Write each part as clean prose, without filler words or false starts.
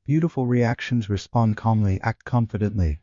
Beautiful reactions respond calmly, act confidently.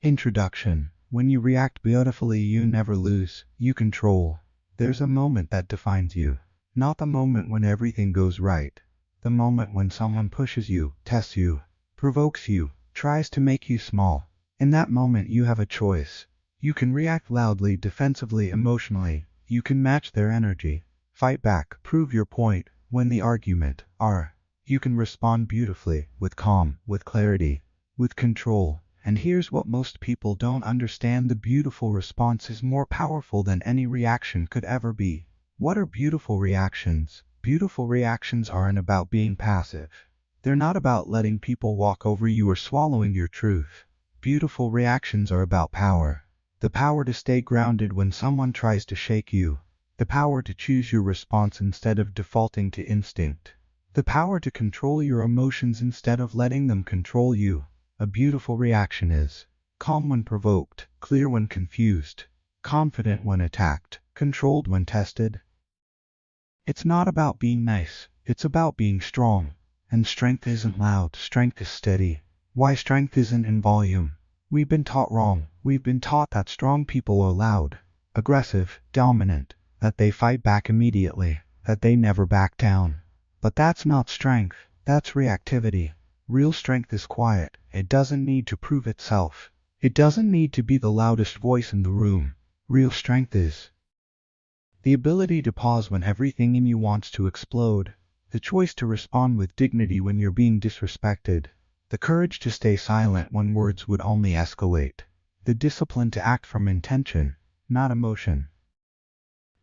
Introduction. When you react beautifully, you never lose, you control. There's a moment that defines you. Not the moment when everything goes right. The moment when someone pushes you, tests you, provokes you, tries to make you small. In that moment you have a choice. You can react loudly, defensively, emotionally. You can match their energy, fight back, prove your point, win the argument, or you can respond beautifully, with calm, with clarity, with control. And here's what most people don't understand: the beautiful response is more powerful than any reaction could ever be. What are beautiful reactions? Beautiful reactions aren't about being passive. They're not about letting people walk over you or swallowing your truth. Beautiful reactions are about power. The power to stay grounded when someone tries to shake you. The power to choose your response instead of defaulting to instinct. The power to control your emotions instead of letting them control you. A beautiful reaction is calm when provoked, clear when confused, confident when attacked, controlled when tested. It's not about being nice, it's about being strong. And strength isn't loud, strength is steady. Why strength isn't in volume? We've been taught wrong. We've been taught that strong people are loud, aggressive, dominant, that they fight back immediately, that they never back down. But that's not strength, that's reactivity. Real strength is quiet. It doesn't need to prove itself. It doesn't need to be the loudest voice in the room. Real strength is the ability to pause when everything in you wants to explode, the choice to respond with dignity when you're being disrespected, the courage to stay silent when words would only escalate, the discipline to act from intention, not emotion.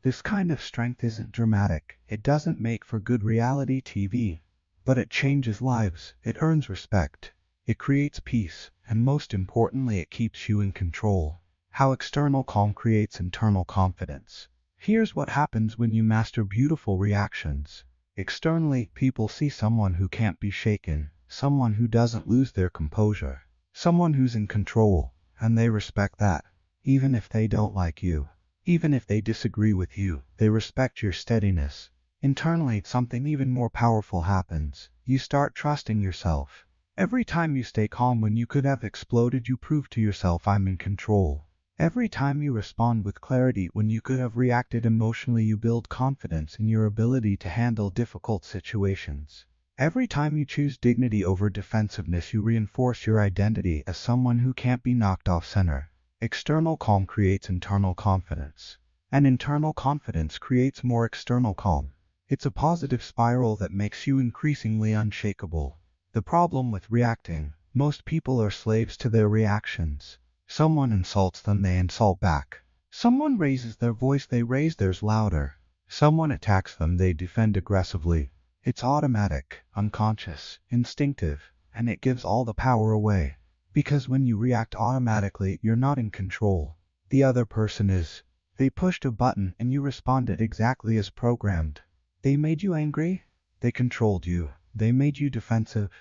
This kind of strength isn't dramatic. It doesn't make for good reality TV. But it changes lives, it earns respect, it creates peace, and most importantly it keeps you in control. How external calm creates internal confidence. Here's what happens when you master beautiful reactions. Externally, people see someone who can't be shaken, someone who doesn't lose their composure, someone who's in control, and they respect that. Even if they don't like you, even if they disagree with you, they respect your steadiness. Internally, something even more powerful happens. You start trusting yourself. Every time you stay calm when you could have exploded, you prove to yourself, I'm in control. Every time you respond with clarity when you could have reacted emotionally, you build confidence in your ability to handle difficult situations. Every time you choose dignity over defensiveness, you reinforce your identity as someone who can't be knocked off center. External calm creates internal confidence, and internal confidence creates more external calm. It's a positive spiral that makes you increasingly unshakable. The problem with reacting: most people are slaves to their reactions. Someone insults them, they insult back. Someone raises their voice, they raise theirs louder. Someone attacks them, they defend aggressively. It's automatic, unconscious, instinctive, and it gives all the power away. Because when you react automatically, you're not in control. The other person is. They pushed a button and you responded exactly as programmed. They made you angry. They controlled you. They made you defensive.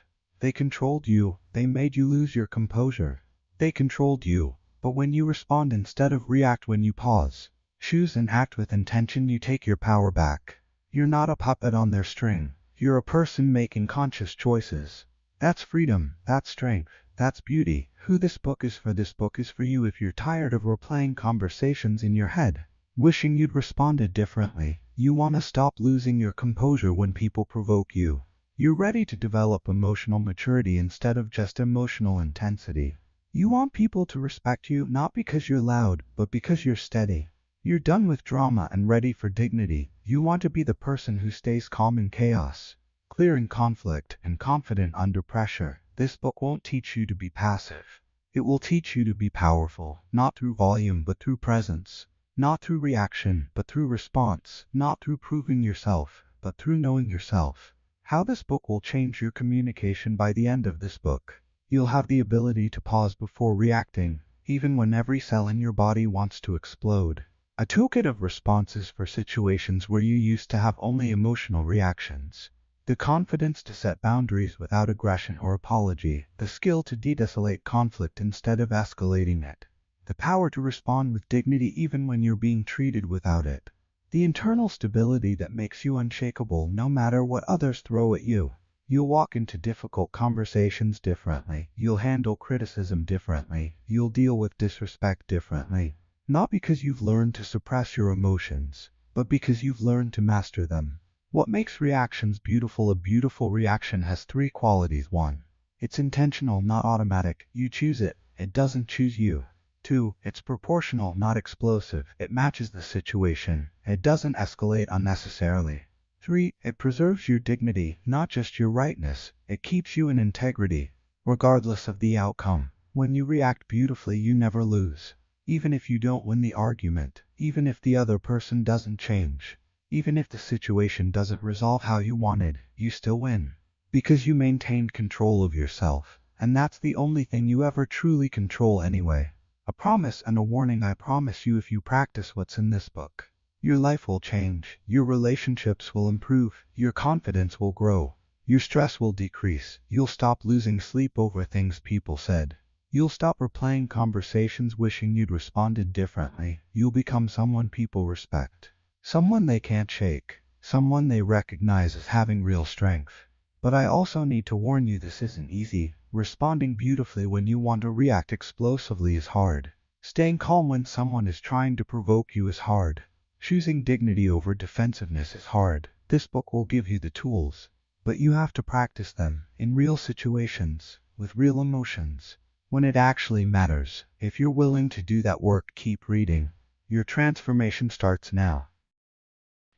They controlled you. They made you lose your composure. They controlled you. But when you respond instead of react, when you pause, choose and act with intention, you take your power back. You're not a puppet on their string. You're a person making conscious choices. That's freedom. That's strength. That's beauty. Who this book is for? This book is for you if you're tired of replaying conversations in your head, wishing you'd responded differently. You want to stop losing your composure when people provoke you. You're ready to develop emotional maturity instead of just emotional intensity. You want people to respect you not because you're loud, but because you're steady. You're done with drama and ready for dignity. You want to be the person who stays calm in chaos, clear in conflict, and confident under pressure. This book won't teach you to be passive. It will teach you to be powerful, not through volume but through presence. Not through reaction, but through response. Not through proving yourself, but through knowing yourself. How this book will change your communication. By the end of this book, you'll have the ability to pause before reacting, even when every cell in your body wants to explode. A toolkit of responses for situations where you used to have only emotional reactions. The confidence to set boundaries without aggression or apology. The skill to de-escalate conflict instead of escalating it. The power to respond with dignity even when you're being treated without it. The internal stability that makes you unshakable no matter what others throw at you. You'll walk into difficult conversations differently. You'll handle criticism differently. You'll deal with disrespect differently. Not because you've learned to suppress your emotions, but because you've learned to master them. What makes reactions beautiful? A beautiful reaction has three qualities. 1. It's intentional, not automatic. You choose it. It doesn't choose you. 2. It's proportional, not explosive. It matches the situation. It doesn't escalate unnecessarily. 3. It preserves your dignity, not just your rightness. It keeps you in integrity, regardless of the outcome. When you react beautifully, you never lose. Even if you don't win the argument, even if the other person doesn't change, even if the situation doesn't resolve how you wanted, you still win. Because you maintained control of yourself. And that's the only thing you ever truly control anyway. A promise and a warning. I promise you, if you practice what's in this book, your life will change, your relationships will improve, your confidence will grow, your stress will decrease, you'll stop losing sleep over things people said. You'll stop replaying conversations wishing you'd responded differently. You'll become someone people respect, someone they can't shake, someone they recognize as having real strength. But I also need to warn you, this isn't easy. Responding beautifully when you want to react explosively is hard. Staying calm when someone is trying to provoke you is hard. Choosing dignity over defensiveness is hard. This book will give you the tools, but you have to practice them in real situations, with real emotions, when it actually matters. If you're willing to do that work, keep reading. Your transformation starts now.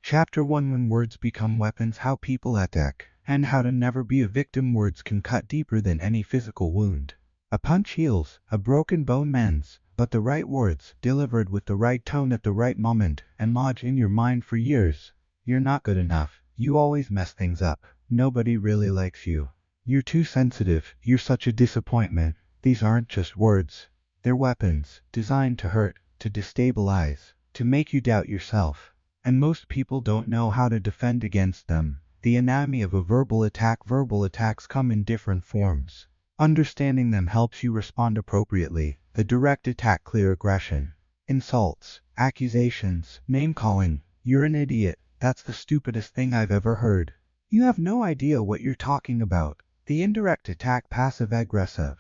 Chapter 1: When Words Become Weapons. How people attack, and how to never be a victim. Words can cut deeper than any physical wound. A punch heals, a broken bone mends, but the right words, delivered with the right tone at the right moment, and lodge in your mind for years. You're not good enough. You always mess things up. Nobody really likes you. You're too sensitive. You're such a disappointment. These aren't just words. They're weapons, designed to hurt, to destabilize, to make you doubt yourself. And most people don't know how to defend against them. The anatomy of a verbal attack. Verbal attacks come in different forms. Understanding them helps you respond appropriately. The direct attack: clear aggression, insults, accusations, name-calling. You're an idiot. That's the stupidest thing I've ever heard. You have no idea what you're talking about. The indirect attack: passive-aggressive,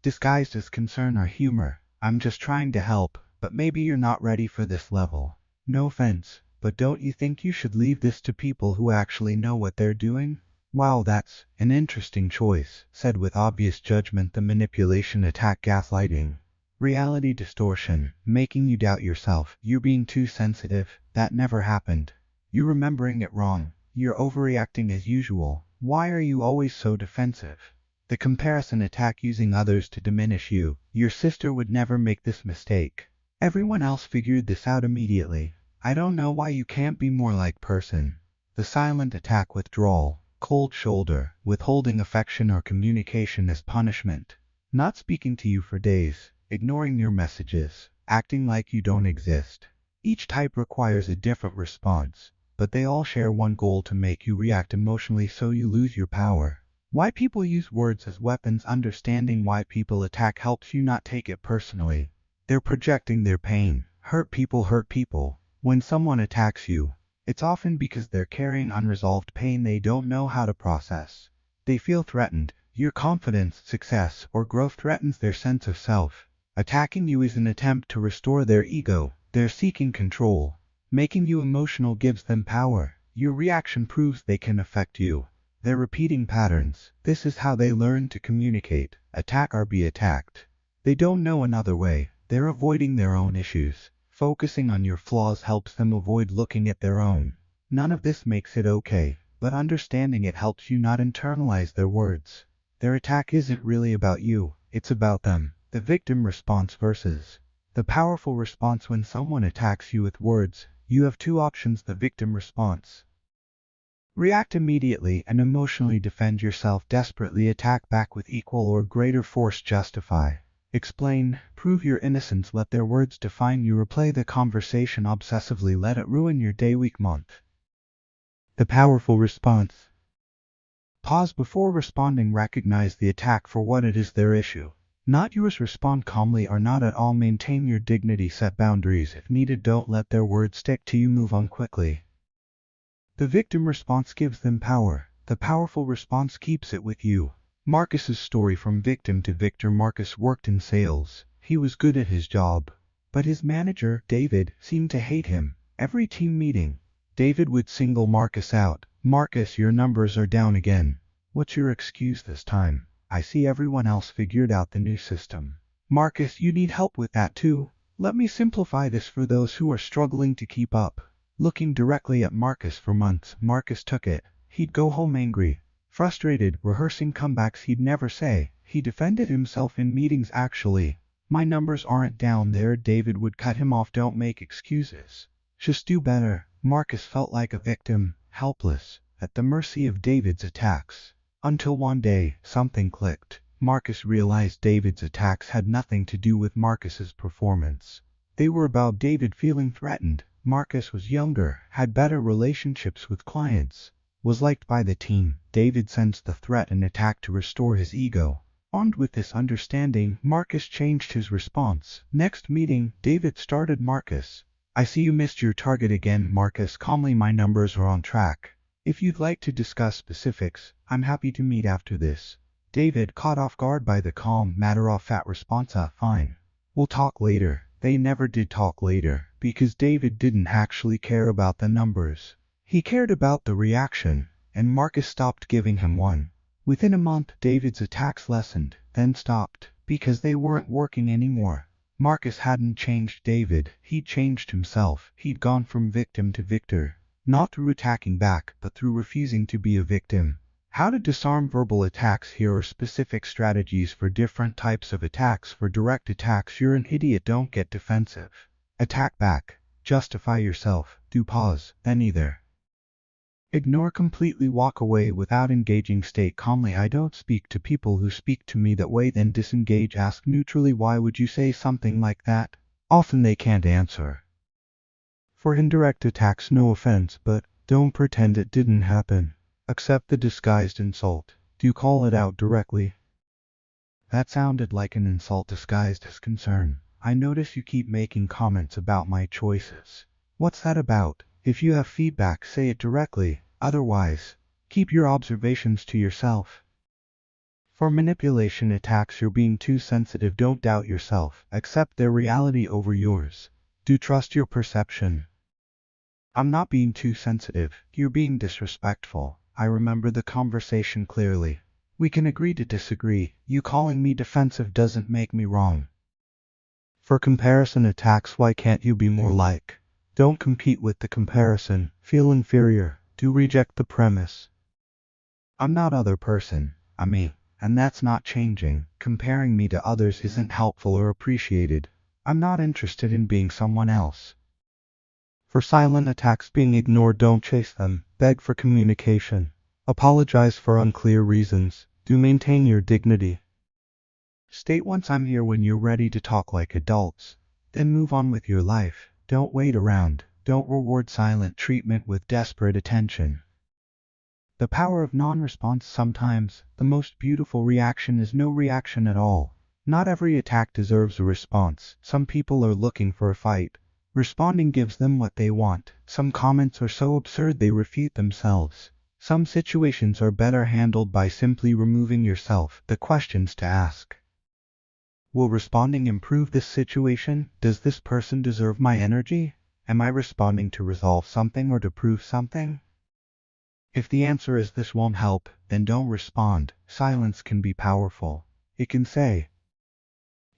disguised as concern or humor. I'm just trying to help, but maybe you're not ready for this level. No offense, but don't you think you should leave this to people who actually know what they're doing? Wow, that's an interesting choice, said with obvious judgment. The manipulation attack: gaslighting, reality distortion, making you doubt yourself. You're being too sensitive. That never happened. You're remembering it wrong. You're overreacting as usual. Why are you always so defensive? The comparison attack: using others to diminish you. Your sister would never make this mistake. Everyone else figured this out immediately. I don't know why you can't be more like person. The silent attack: withdrawal, cold shoulder, withholding affection or communication as punishment. Not speaking to you for days, ignoring your messages, acting like you don't exist. Each type requires a different response, but they all share one goal: to make you react emotionally so you lose your power. Why people use words as weapons. Understanding why people attack helps you not take it personally. They're projecting their pain. Hurt people. When someone attacks you, it's often because they're carrying unresolved pain they don't know how to process. They feel threatened. Your confidence, success, or growth threatens their sense of self. Attacking you is an attempt to restore their ego. They're seeking control. Making you emotional gives them power. Your reaction proves they can affect you. They're repeating patterns. This is how they learn to communicate. Attack or be attacked. They don't know another way. They're avoiding their own issues. Focusing on your flaws helps them avoid looking at their own. None of this makes it okay, but understanding it helps you not internalize their words. Their attack isn't really about you, it's about them. The victim response versus the powerful response. When someone attacks you with words, you have two options. The victim response: react immediately and emotionally defend yourself. Desperately attack back with equal or greater force. Justify, explain, prove your innocence. Let their words define you. Replay the conversation obsessively. Let it ruin your day, week, month. The powerful response: pause before responding. Recognize the attack for what it is, their issue, not yours. Respond calmly or not at all. Maintain your dignity. Set boundaries if needed. Don't let their words stick to you. Move on quickly. The victim response gives them power. The powerful response keeps it with you. Marcus's story from victim to victor. Marcus worked in sales. He was good at his job. But his manager, David, seemed to hate him. Every team meeting, David would single Marcus out. "Marcus, your numbers are down again. What's your excuse this time? I see everyone else figured out the new system. Marcus, you need help with that too. Let me simplify this for those who are struggling to keep up." Looking directly at Marcus for months, Marcus took it. He'd go home angry, frustrated, rehearsing comebacks he'd never say. He defended himself in meetings actually. "My numbers aren't down there." David would cut him off. "Don't make excuses. Just do better." Marcus felt like a victim, helpless, at the mercy of David's attacks. Until one day, something clicked. Marcus realized David's attacks had nothing to do with Marcus's performance. They were about David feeling threatened. Marcus was younger, had better relationships with clients, was liked by the team. David sensed the threat and attacked to restore his ego. Armed with this understanding, Marcus changed his response. Next meeting, David started Marcus. "I see you missed your target again." Marcus calmly, "My numbers are on track. If you'd like to discuss specifics, I'm happy to meet after this." David, caught off guard by the calm, matter-of-fact response, "Fine. We'll talk later." They never did talk later, because David didn't actually care about the numbers. He cared about the reaction, and Marcus stopped giving him one. Within a month, David's attacks lessened, then stopped, because they weren't working anymore. Marcus hadn't changed David, he'd changed himself. He'd gone from victim to victor, not through attacking back, but through refusing to be a victim. How to disarm verbal attacks. Here are specific strategies for different types of attacks. For direct attacks, you're an idiot, don't get defensive. Attack back. Justify yourself. Do pause, then either ignore completely, walk away without engaging. State calmly, "I don't speak to people who speak to me that way." Then disengage. Ask neutrally, "Why would you say something like that?" Often they can't answer. For indirect attacks, no offense, but don't pretend it didn't happen. Accept the disguised insult. Do call it out directly. "That sounded like an insult disguised as concern. I notice you keep making comments about my choices. What's that about?" If you have feedback, say it directly. Otherwise, keep your observations to yourself. For manipulation attacks, you're being too sensitive. Don't doubt yourself. Accept their reality over yours. Do trust your perception. "I'm not being too sensitive. You're being disrespectful. I remember the conversation clearly. We can agree to disagree. You calling me defensive doesn't make me wrong." For comparison attacks, why can't you be more like? Don't compete with the comparison. Feel inferior. Do reject the premise. "I'm not other person. I'm me. And that's not changing. Comparing me to others isn't helpful or appreciated. I'm not interested in being someone else." For silent attacks, being ignored, don't chase them. Beg for communication. Apologize for unclear reasons. Do maintain your dignity. State once, "I'm here," when you're ready to talk like adults. Then move on with your life. Don't wait around. Don't reward silent treatment with desperate attention. The power of non-response. Sometimes, the most beautiful reaction is no reaction at all. Not every attack deserves a response. Some people are looking for a fight. Responding gives them what they want. Some comments are so absurd they refute themselves. Some situations are better handled by simply removing yourself. The questions to ask: will responding improve this situation? Does this person deserve my energy? Am I responding to resolve something or to prove something? If the answer is "this won't help," then don't respond. Silence can be powerful. It can say,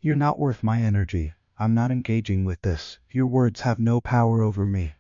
"You're not worth my energy. I'm not engaging with this. Your words have no power over me."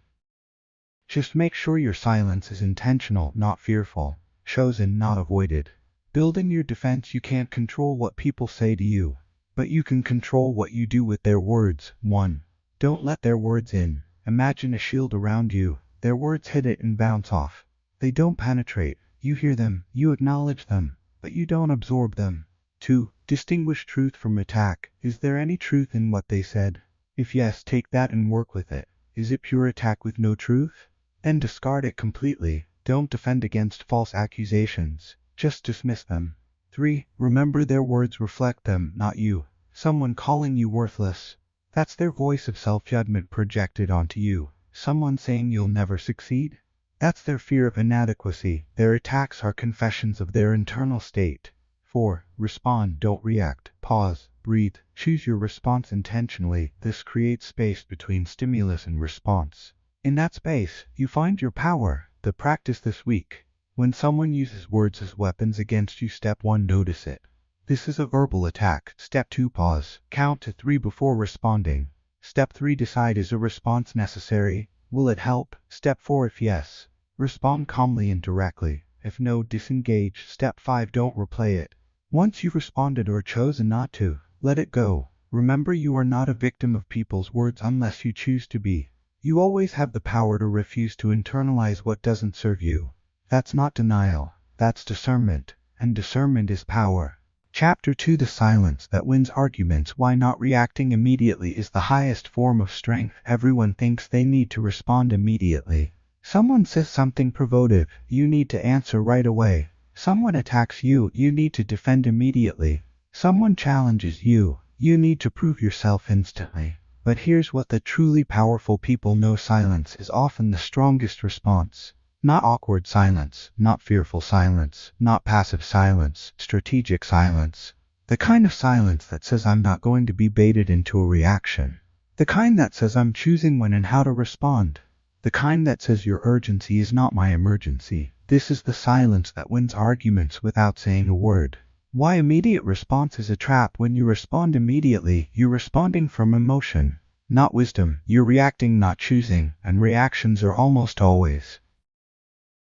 Just make sure your silence is intentional, not fearful. Chosen, not avoided. Build in your defense. You can't control what people say to you, but you can control what you do with their words. 1. Don't let their words in. Imagine a shield around you. Their words hit it and bounce off. They don't penetrate. You hear them, you acknowledge them, but you don't absorb them. 2. Distinguish truth from attack. Is there any truth in what they said? If yes, take that and work with it. Is it pure attack with no truth? Then discard it completely. Don't defend against false accusations. Just dismiss them. 3. Remember their words reflect them, not you. Someone calling you worthless, that's their voice of self-judgment projected onto you. Someone saying you'll never succeed, That's their fear of inadequacy. Their attacks are confessions of their internal state. 4. Respond, don't react. Pause, breathe, choose your response intentionally. This creates space between stimulus and response. In that space, you find your power. The practice this week. When someone uses words as weapons against you, step 1, notice it. This is a verbal attack. Step 2, pause. Count to 3 before responding. Step 3, decide, is a response necessary? Will it help? Step 4, if yes, respond calmly and directly. If no, disengage. Step 5, don't replay it. Once you've responded or chosen not to, let it go. Remember, you are not a victim of people's words unless you choose to be. You always have the power to refuse to internalize what doesn't serve you. That's not denial, that's discernment, and discernment is power. Chapter 2, the silence that wins arguments. Why not reacting immediately is the highest form of strength. Everyone thinks they need to respond immediately. Someone says something provocative, you need to answer right away. Someone attacks you, you need to defend immediately. Someone challenges you, you need to prove yourself instantly. But here's what the truly powerful people know: silence is often the strongest response. Not awkward silence, not fearful silence, not passive silence, strategic silence. The kind of silence that says, I'm not going to be baited into a reaction. The kind that says, I'm choosing when and how to respond. The kind that says, your urgency is not my emergency. This is the silence that wins arguments without saying a word. Why immediate response is a trap. When you respond immediately, you're responding from emotion, not wisdom. You're reacting, not choosing, and reactions are almost always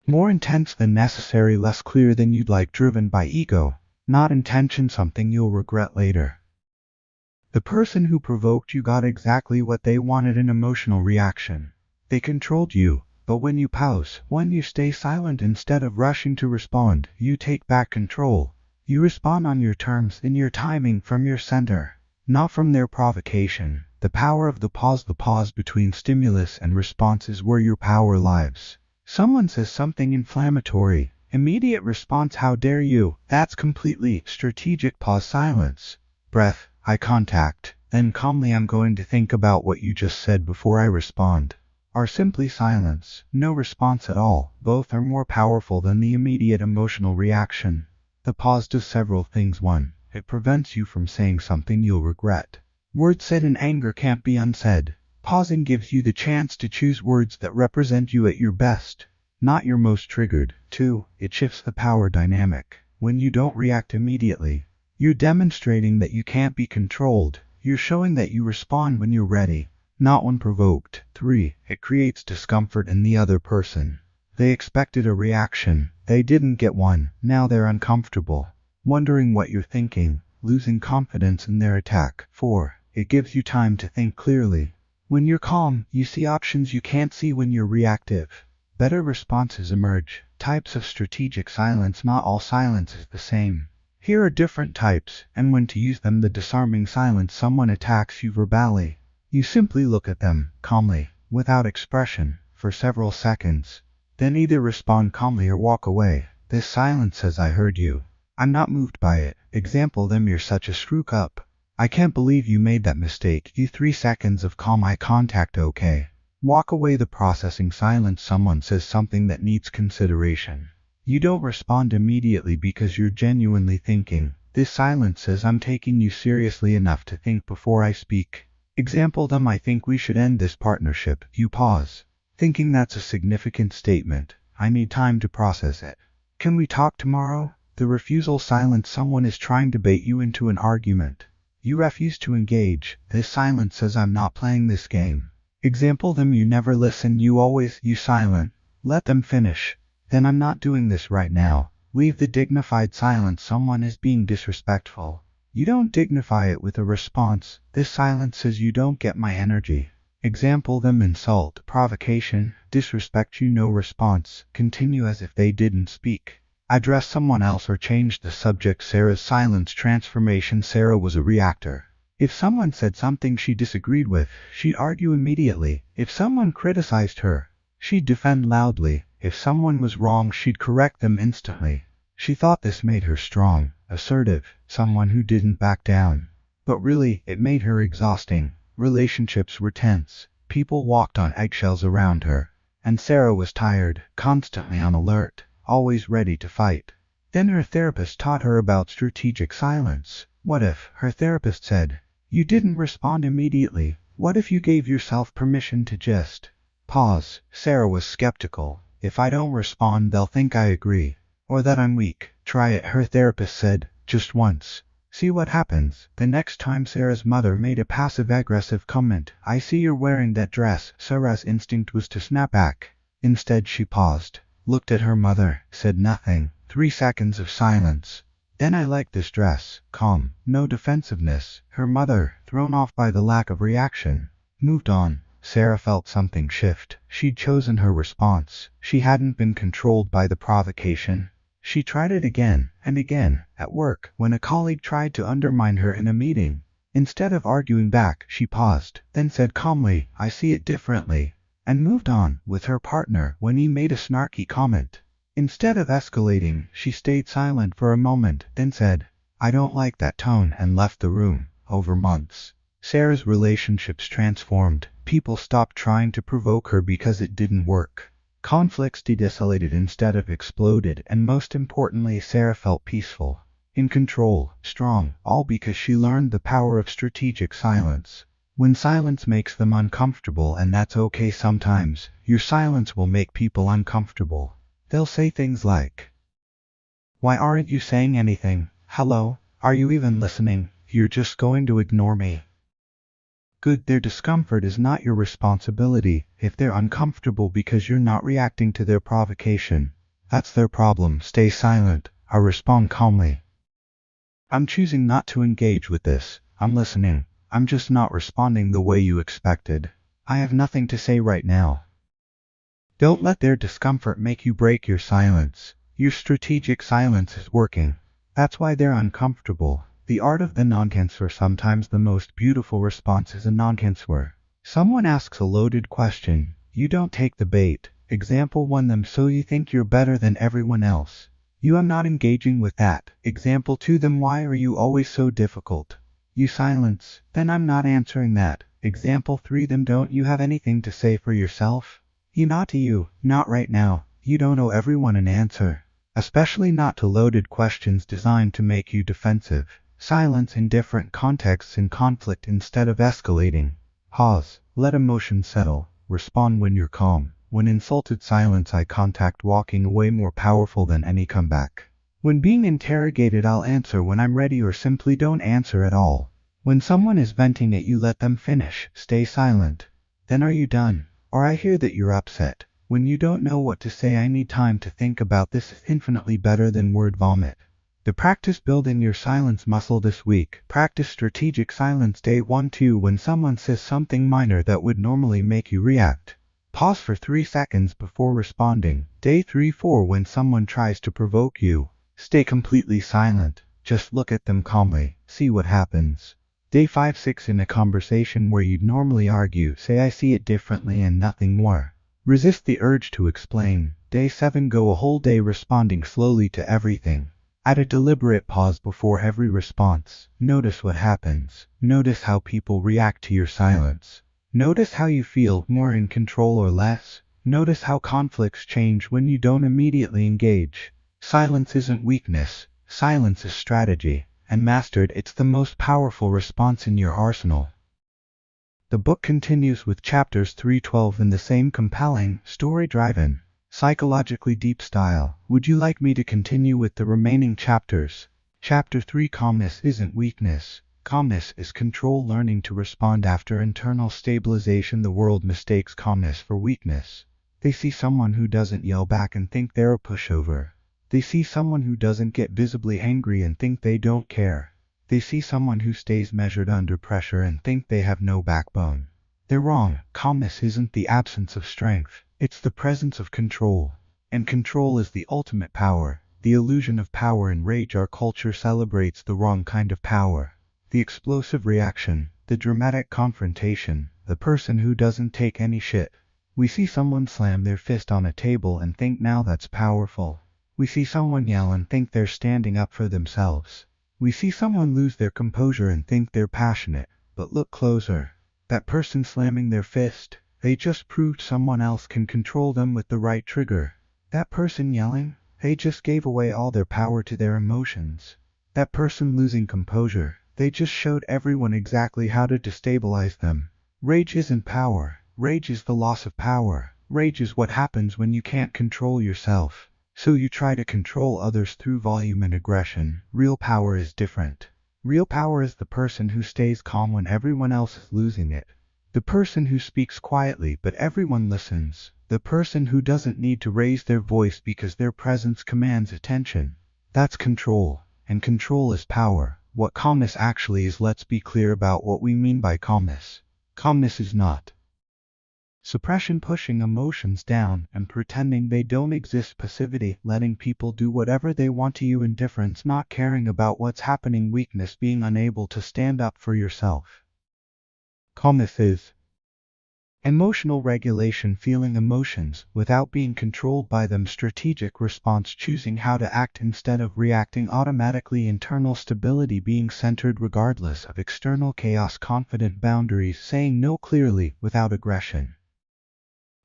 more intense than necessary, less clear than you'd like, driven by ego, not intention, something you'll regret later. The person who provoked you got exactly what they wanted, an emotional reaction. They controlled you, but when you pause, when you stay silent instead of rushing to respond, you take back control. You respond on your terms, in your timing, from your center, not from their provocation. The power of the pause between stimulus and response is where your power lies. Someone says something inflammatory. Immediate response, how dare you? That's completely strategic. Pause, silence, breath, eye contact, then calmly, I'm going to think about what you just said before I respond. Or simply silence, no response at all. Both are more powerful than the immediate emotional reaction. The pause does several things. 1. It prevents you from saying something you'll regret. Words said in anger can't be unsaid. Pausing gives you the chance to choose words that represent you at your best, not your most triggered. 2. It shifts the power dynamic. When you don't react immediately, you're demonstrating that you can't be controlled. You're showing that you respond when you're ready, not when provoked. 3. It creates discomfort in the other person. They expected a reaction, they didn't get one. Now they're uncomfortable, wondering what you're thinking, losing confidence in their attack. 4. It gives you time to think clearly. When you're calm, you see options you can't see when you're reactive. Better responses emerge. Types of strategic silence. Not all silence is the same. Here are different types, and when to use them. The disarming silence. Someone attacks you verbally. You simply look at them, calmly, without expression, for several seconds. Then either respond calmly or walk away. This silence says, I heard you. I'm not moved by it. Example them, you're such a screw-up. I can't believe you made that mistake. You 3 seconds of calm eye contact. Okay. Walk away. The processing silence. Someone says something that needs consideration. You don't respond immediately because you're genuinely thinking. This silence says, I'm taking you seriously enough to think before I speak. Example them, I think we should end this partnership. You pause, thinking that's a significant statement. I need time to process it. Can we talk tomorrow? The refusal silence. Someone is trying to bait you into an argument. You refuse to engage. This silence says, I'm not playing this game. Example them, you never listen, you silent. Let them finish. Then, I'm not doing this right now. Leave the dignified silence. Someone is being disrespectful. You don't dignify it with a response. This silence says, you don't get my energy. Example them, insult, provocation, disrespect you, no response. Continue as if they didn't speak. Address someone else or change the subject. Sarah's silence transformation. Sarah was a reactor. If someone said something she disagreed with, she'd argue immediately. If someone criticized her, she'd defend loudly. If someone was wrong, she'd correct them instantly. She thought this made her strong, assertive, someone who didn't back down. But really, it made her exhausting. Relationships were tense. People walked on eggshells around her. and Sarah was tired, constantly on alert, always ready to fight. Then her therapist taught her about strategic silence. What if, her therapist said, you didn't respond immediately? What if you gave yourself permission to just pause? Sarah was skeptical. If I don't respond, they'll think I agree, or that I'm weak. Try it, her therapist said, just once. See what happens. The next time Sarah's mother made a passive-aggressive comment, I see you're wearing that dress. Sarah's instinct was to snap back. Instead she paused, looked at her mother, said nothing. 3 seconds of silence. Then I like this dress. Calm, no defensiveness. Her mother, thrown off by the lack of reaction, moved on. Sarah felt something shift. She'd chosen her response. She hadn't been controlled by the provocation. She tried it again and again, at work, when a colleague tried to undermine her in a meeting. Instead of arguing back, she paused, then said calmly, I see it differently, and moved on. With her partner, when he made a snarky comment, instead of escalating, she stayed silent for a moment, then said, I don't like that tone, and left the room. Over months, Sarah's relationships transformed. People stopped trying to provoke her because it didn't work. Conflicts de-escalated instead of exploded, and most importantly, Sarah felt peaceful, in control, strong, all because she learned the power of strategic silence. When silence makes them uncomfortable, and that's okay sometimes, your silence will make people uncomfortable. They'll say things like, why aren't you saying anything? Hello? Are you even listening? You're just going to ignore me. Good, their discomfort is not your responsibility. If they're uncomfortable because you're not reacting to their provocation, that's their problem. Stay silent. I respond calmly. I'm choosing not to engage with this. I'm listening. I'm just not responding the way you expected. I have nothing to say right now. Don't let their discomfort make you break your silence. Your strategic silence is working. That's why they're uncomfortable. The art of the non-answer. Sometimes the most beautiful response is a non-answer. Someone asks a loaded question. You don't take the bait. Example 1 them, so you think you're better than everyone else. You are not engaging with that. Example 2 them, why are you always so difficult? You silence. Then I'm not answering that. Example 3 them, don't you have anything to say for yourself? You, not to you. Not right now. You don't owe everyone an answer. Especially not to loaded questions designed to make you defensive. Silence in different contexts. In conflict, instead of escalating, pause, let emotion settle, respond when you're calm. When insulted, silence, eye contact, walking away, more powerful than any comeback. When being interrogated, I'll answer when I'm ready, or simply don't answer at all. When someone is venting at you, let them finish, stay silent. Then, are you done? Or, I hear that you're upset. When you don't know what to say, I need time to think about this, is infinitely better than word vomit. The practice building your silence muscle this week. Practice strategic silence. Day 1-2. When someone says something minor that would normally make you react, pause for 3 seconds before responding. Day 3-4. When someone tries to provoke you, stay completely silent. Just look at them calmly. See what happens. Day 5-6. In a conversation where you'd normally argue, say I see it differently and nothing more. Resist the urge to explain. Day 7. Go a whole day responding slowly to everything. Add a deliberate pause before every response. Notice what happens. Notice how people react to your silence. Notice how you feel, more in control or less. Notice how conflicts change when you don't immediately engage. Silence isn't weakness. Silence is strategy. And mastered, it's the most powerful response in your arsenal. The book continues with chapters 3-12 in the same compelling, story-driven, psychologically deep style. Would you like me to continue with the remaining chapters? Chapter 3. Calmness isn't weakness. Calmness is control, learning to respond after internal stabilization. The world mistakes calmness for weakness. They see someone who doesn't yell back and think they're a pushover. They see someone who doesn't get visibly angry and think they don't care. They see someone who stays measured under pressure and think they have no backbone. They're wrong. Calmness isn't the absence of strength. It's the presence of control. And control is the ultimate power. The illusion of power and rage. Our culture celebrates the wrong kind of power. The explosive reaction, the dramatic confrontation, the person who doesn't take any shit. We see someone slam their fist on a table and think now that's powerful. We see someone yell and think they're standing up for themselves. We see someone lose their composure and think they're passionate. But look closer. That person slamming their fist, They just proved someone else can control them with the right trigger. That person yelling, they just gave away all their power to their emotions. That person losing composure, they just showed everyone exactly how to destabilize them. Rage isn't power. Rage is the loss of power. Rage is what happens when you can't control yourself. So you try to control others through volume and aggression. Real power is different. Real power is the person who stays calm when everyone else is losing it. The person who speaks quietly but everyone listens. The person who doesn't need to raise their voice because their presence commands attention. That's control. And control is power. What calmness actually is, let's be clear about what we mean by calmness. Calmness is not suppression, pushing emotions down and pretending they don't exist, passivity, letting people do whatever they want to you, indifference, not caring about what's happening, weakness, being unable to stand up for yourself. Calmness is emotional regulation, feeling emotions without being controlled by them, strategic response, choosing how to act instead of reacting automatically, internal stability, being centered regardless of external chaos, confident, boundaries, saying no clearly without aggression.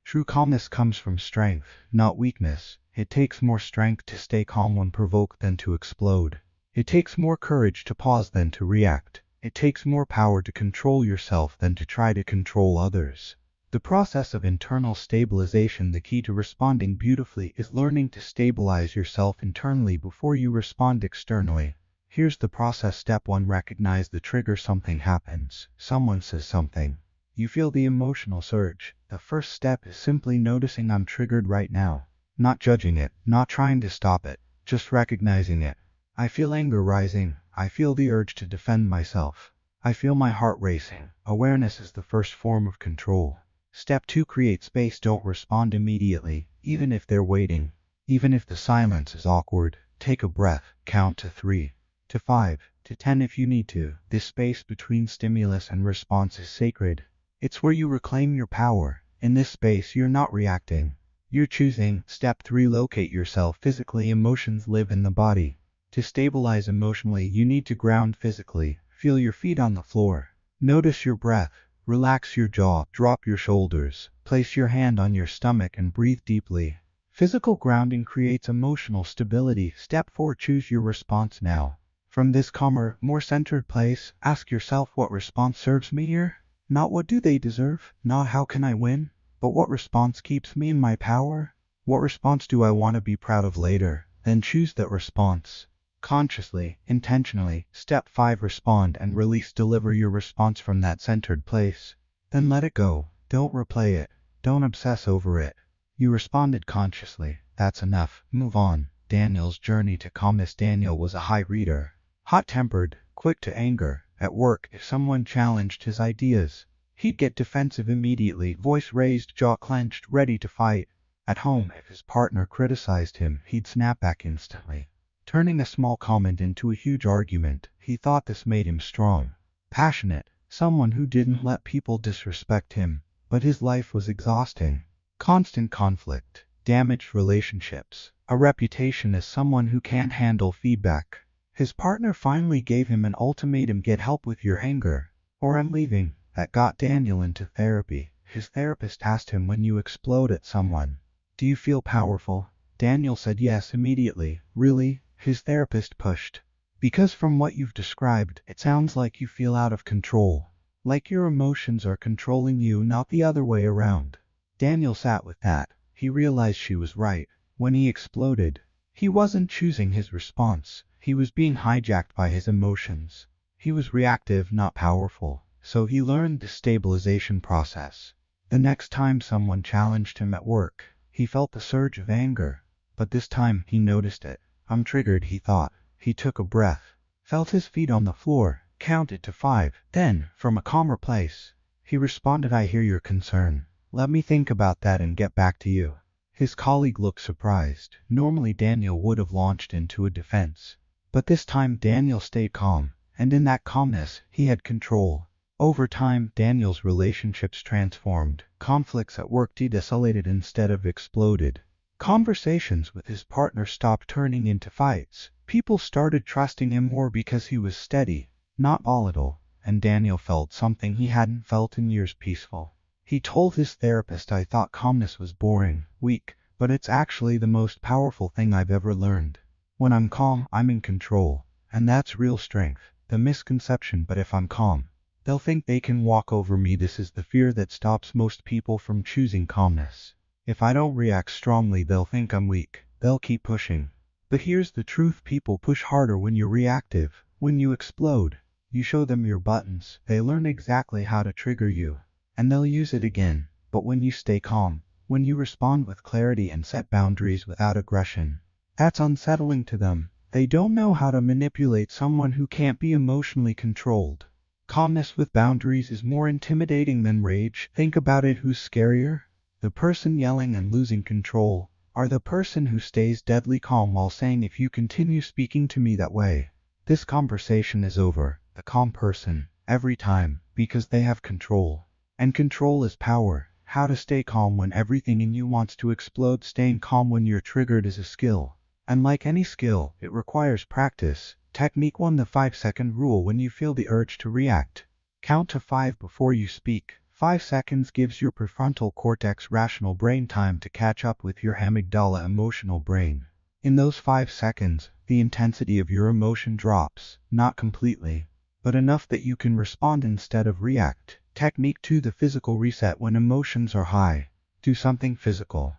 True calmness comes from strength, not weakness. It takes more strength to stay calm when provoked than to explode. It takes more courage to pause than to react. It takes more power to control yourself than to try to control others. The process of internal stabilization, the key to responding beautifully, is learning to stabilize yourself internally before you respond externally. Here's the process. Step 1. Recognize the trigger. Something happens. Someone says something. You feel the emotional surge. The first step is simply noticing, I'm triggered right now. Not judging it, not trying to stop it, just recognizing it. I feel anger rising. I feel the urge to defend myself. I feel my heart racing. Awareness is the first form of control. Step 2. Create space. Don't respond immediately, even if they're waiting. Even if the silence is awkward, take a breath, count to 3, to 5, to 10 if you need to. This space between stimulus and response is sacred. It's where you reclaim your power. In this space, you're not reacting. You're choosing. Step 3. Locate yourself physically. Emotions live in the body. To stabilize emotionally, you need to ground physically. Feel your feet on the floor. Notice your breath. Relax your jaw. Drop your shoulders. Place your hand on your stomach and breathe deeply. Physical grounding creates emotional stability. Step 4. Choose your response now. From this calmer, more centered place, ask yourself, what response serves me here? Not what do they deserve, not how can I win, but what response keeps me in my power? What response do I want to be proud of later? Then choose that response. Consciously, intentionally. Step 5. Respond and release. Deliver your response from that centered place. Then let it go. Don't replay it. Don't obsess over it. You responded consciously. That's enough. Move on. Daniel's journey to calmness. Daniel was a high reader. Hot-tempered, quick to anger. At work, if someone challenged his ideas, he'd get defensive immediately, voice raised, jaw clenched, ready to fight. At home, if his partner criticized him, he'd snap back instantly, turning a small comment into a huge argument. He thought this made him strong, passionate, someone who didn't let people disrespect him. But his life was exhausting. Constant conflict, damaged relationships, a reputation as someone who can't handle feedback. His partner finally gave him an ultimatum: get help with your anger, or I'm leaving. That got Daniel into therapy. His therapist asked him, when you explode at someone, do you feel powerful? Daniel said yes immediately. Really? His therapist pushed. Because from what you've described, it sounds like you feel out of control. Like your emotions are controlling you, not the other way around. Daniel sat with that. He realized she was right. When he exploded, he wasn't choosing his response. He was being hijacked by his emotions. He was reactive, not powerful. So he learned the stabilization process. The next time someone challenged him at work, he felt the surge of anger. But this time, he noticed it. I'm triggered, he thought. He took a breath, felt his feet on the floor, counted to 5. Then, from a calmer place, he responded, I hear your concern. Let me think about that and get back to you. His colleague looked surprised. Normally Daniel would have launched into a defense. But this time Daniel stayed calm, and in that calmness, he had control. Over time, Daniel's relationships transformed. Conflicts at work de-escalated instead of exploded. Conversations with his partner stopped turning into fights. People started trusting him more because he was steady, not volatile, and Daniel felt something he hadn't felt in years: peaceful. He told his therapist, "I thought calmness was boring, weak, but it's actually the most powerful thing I've ever learned. When I'm calm, I'm in control, and that's real strength." The misconception: but if I'm calm, they'll think they can walk over me. This is the fear that stops most people from choosing calmness. If I don't react strongly, they'll think I'm weak. They'll keep pushing. But here's the truth: people push harder when you're reactive. When you explode, you show them your buttons. They learn exactly how to trigger you, and they'll use it again. But when you stay calm, when you respond with clarity and set boundaries without aggression, that's unsettling to them. They don't know how to manipulate someone who can't be emotionally controlled. Calmness with boundaries is more intimidating than rage. Think about it: who's scarier? The person yelling and losing control, or the person who stays deadly calm while saying, "If you continue speaking to me that way, this conversation is over"? The calm person, every time, because they have control. And control is power. How to stay calm when everything in you wants to explode. Staying calm when you're triggered is a skill. And like any skill, it requires practice. Technique 1: the 5-second rule. When you feel the urge to react, count to 5 before you speak. 5 seconds gives your prefrontal cortex, rational brain, time to catch up with your amygdala, emotional brain. In those 5 seconds, the intensity of your emotion drops, not completely, but enough that you can respond instead of react. Technique 2: the physical reset. When emotions are high, do something physical.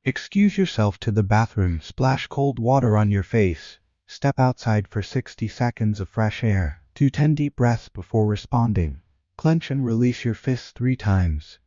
Excuse yourself to the bathroom, splash cold water on your face, step outside for 60 seconds of fresh air, do 10 deep breaths before responding. Clench and release your fists 3 times.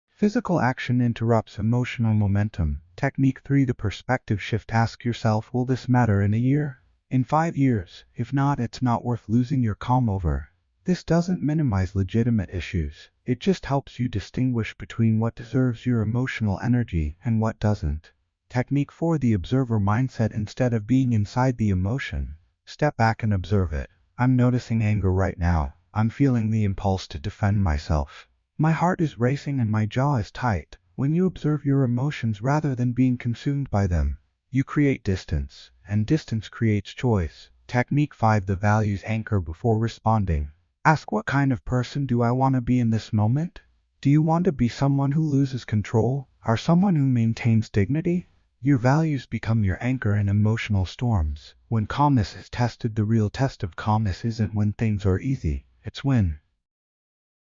Physical action interrupts emotional momentum. Technique 3: the perspective shift. Ask yourself, will this matter in a year? In 5 years? If not, it's not worth losing your calm over. This doesn't minimize legitimate issues. It just helps you distinguish between what deserves your emotional energy and what doesn't. Technique 4: the observer mindset. Instead of being inside the emotion, step back and observe it. I'm noticing anger right now. I'm feeling the impulse to defend myself. My heart is racing and my jaw is tight. When you observe your emotions rather than being consumed by them, you create distance, and distance creates choice. Technique 5: the values anchor. Before responding, ask, what kind of person do I want to be in this moment? Do you want to be someone who loses control, or someone who maintains dignity? Your values become your anchor in emotional storms. When calmness is tested, the real test of calmness isn't when things are easy. It's when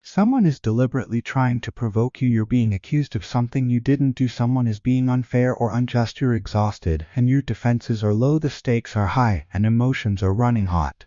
someone is deliberately trying to provoke you. You're being accused of something you didn't do. Someone is being unfair or unjust. You're exhausted and your defenses are low. The stakes are high and emotions are running hot.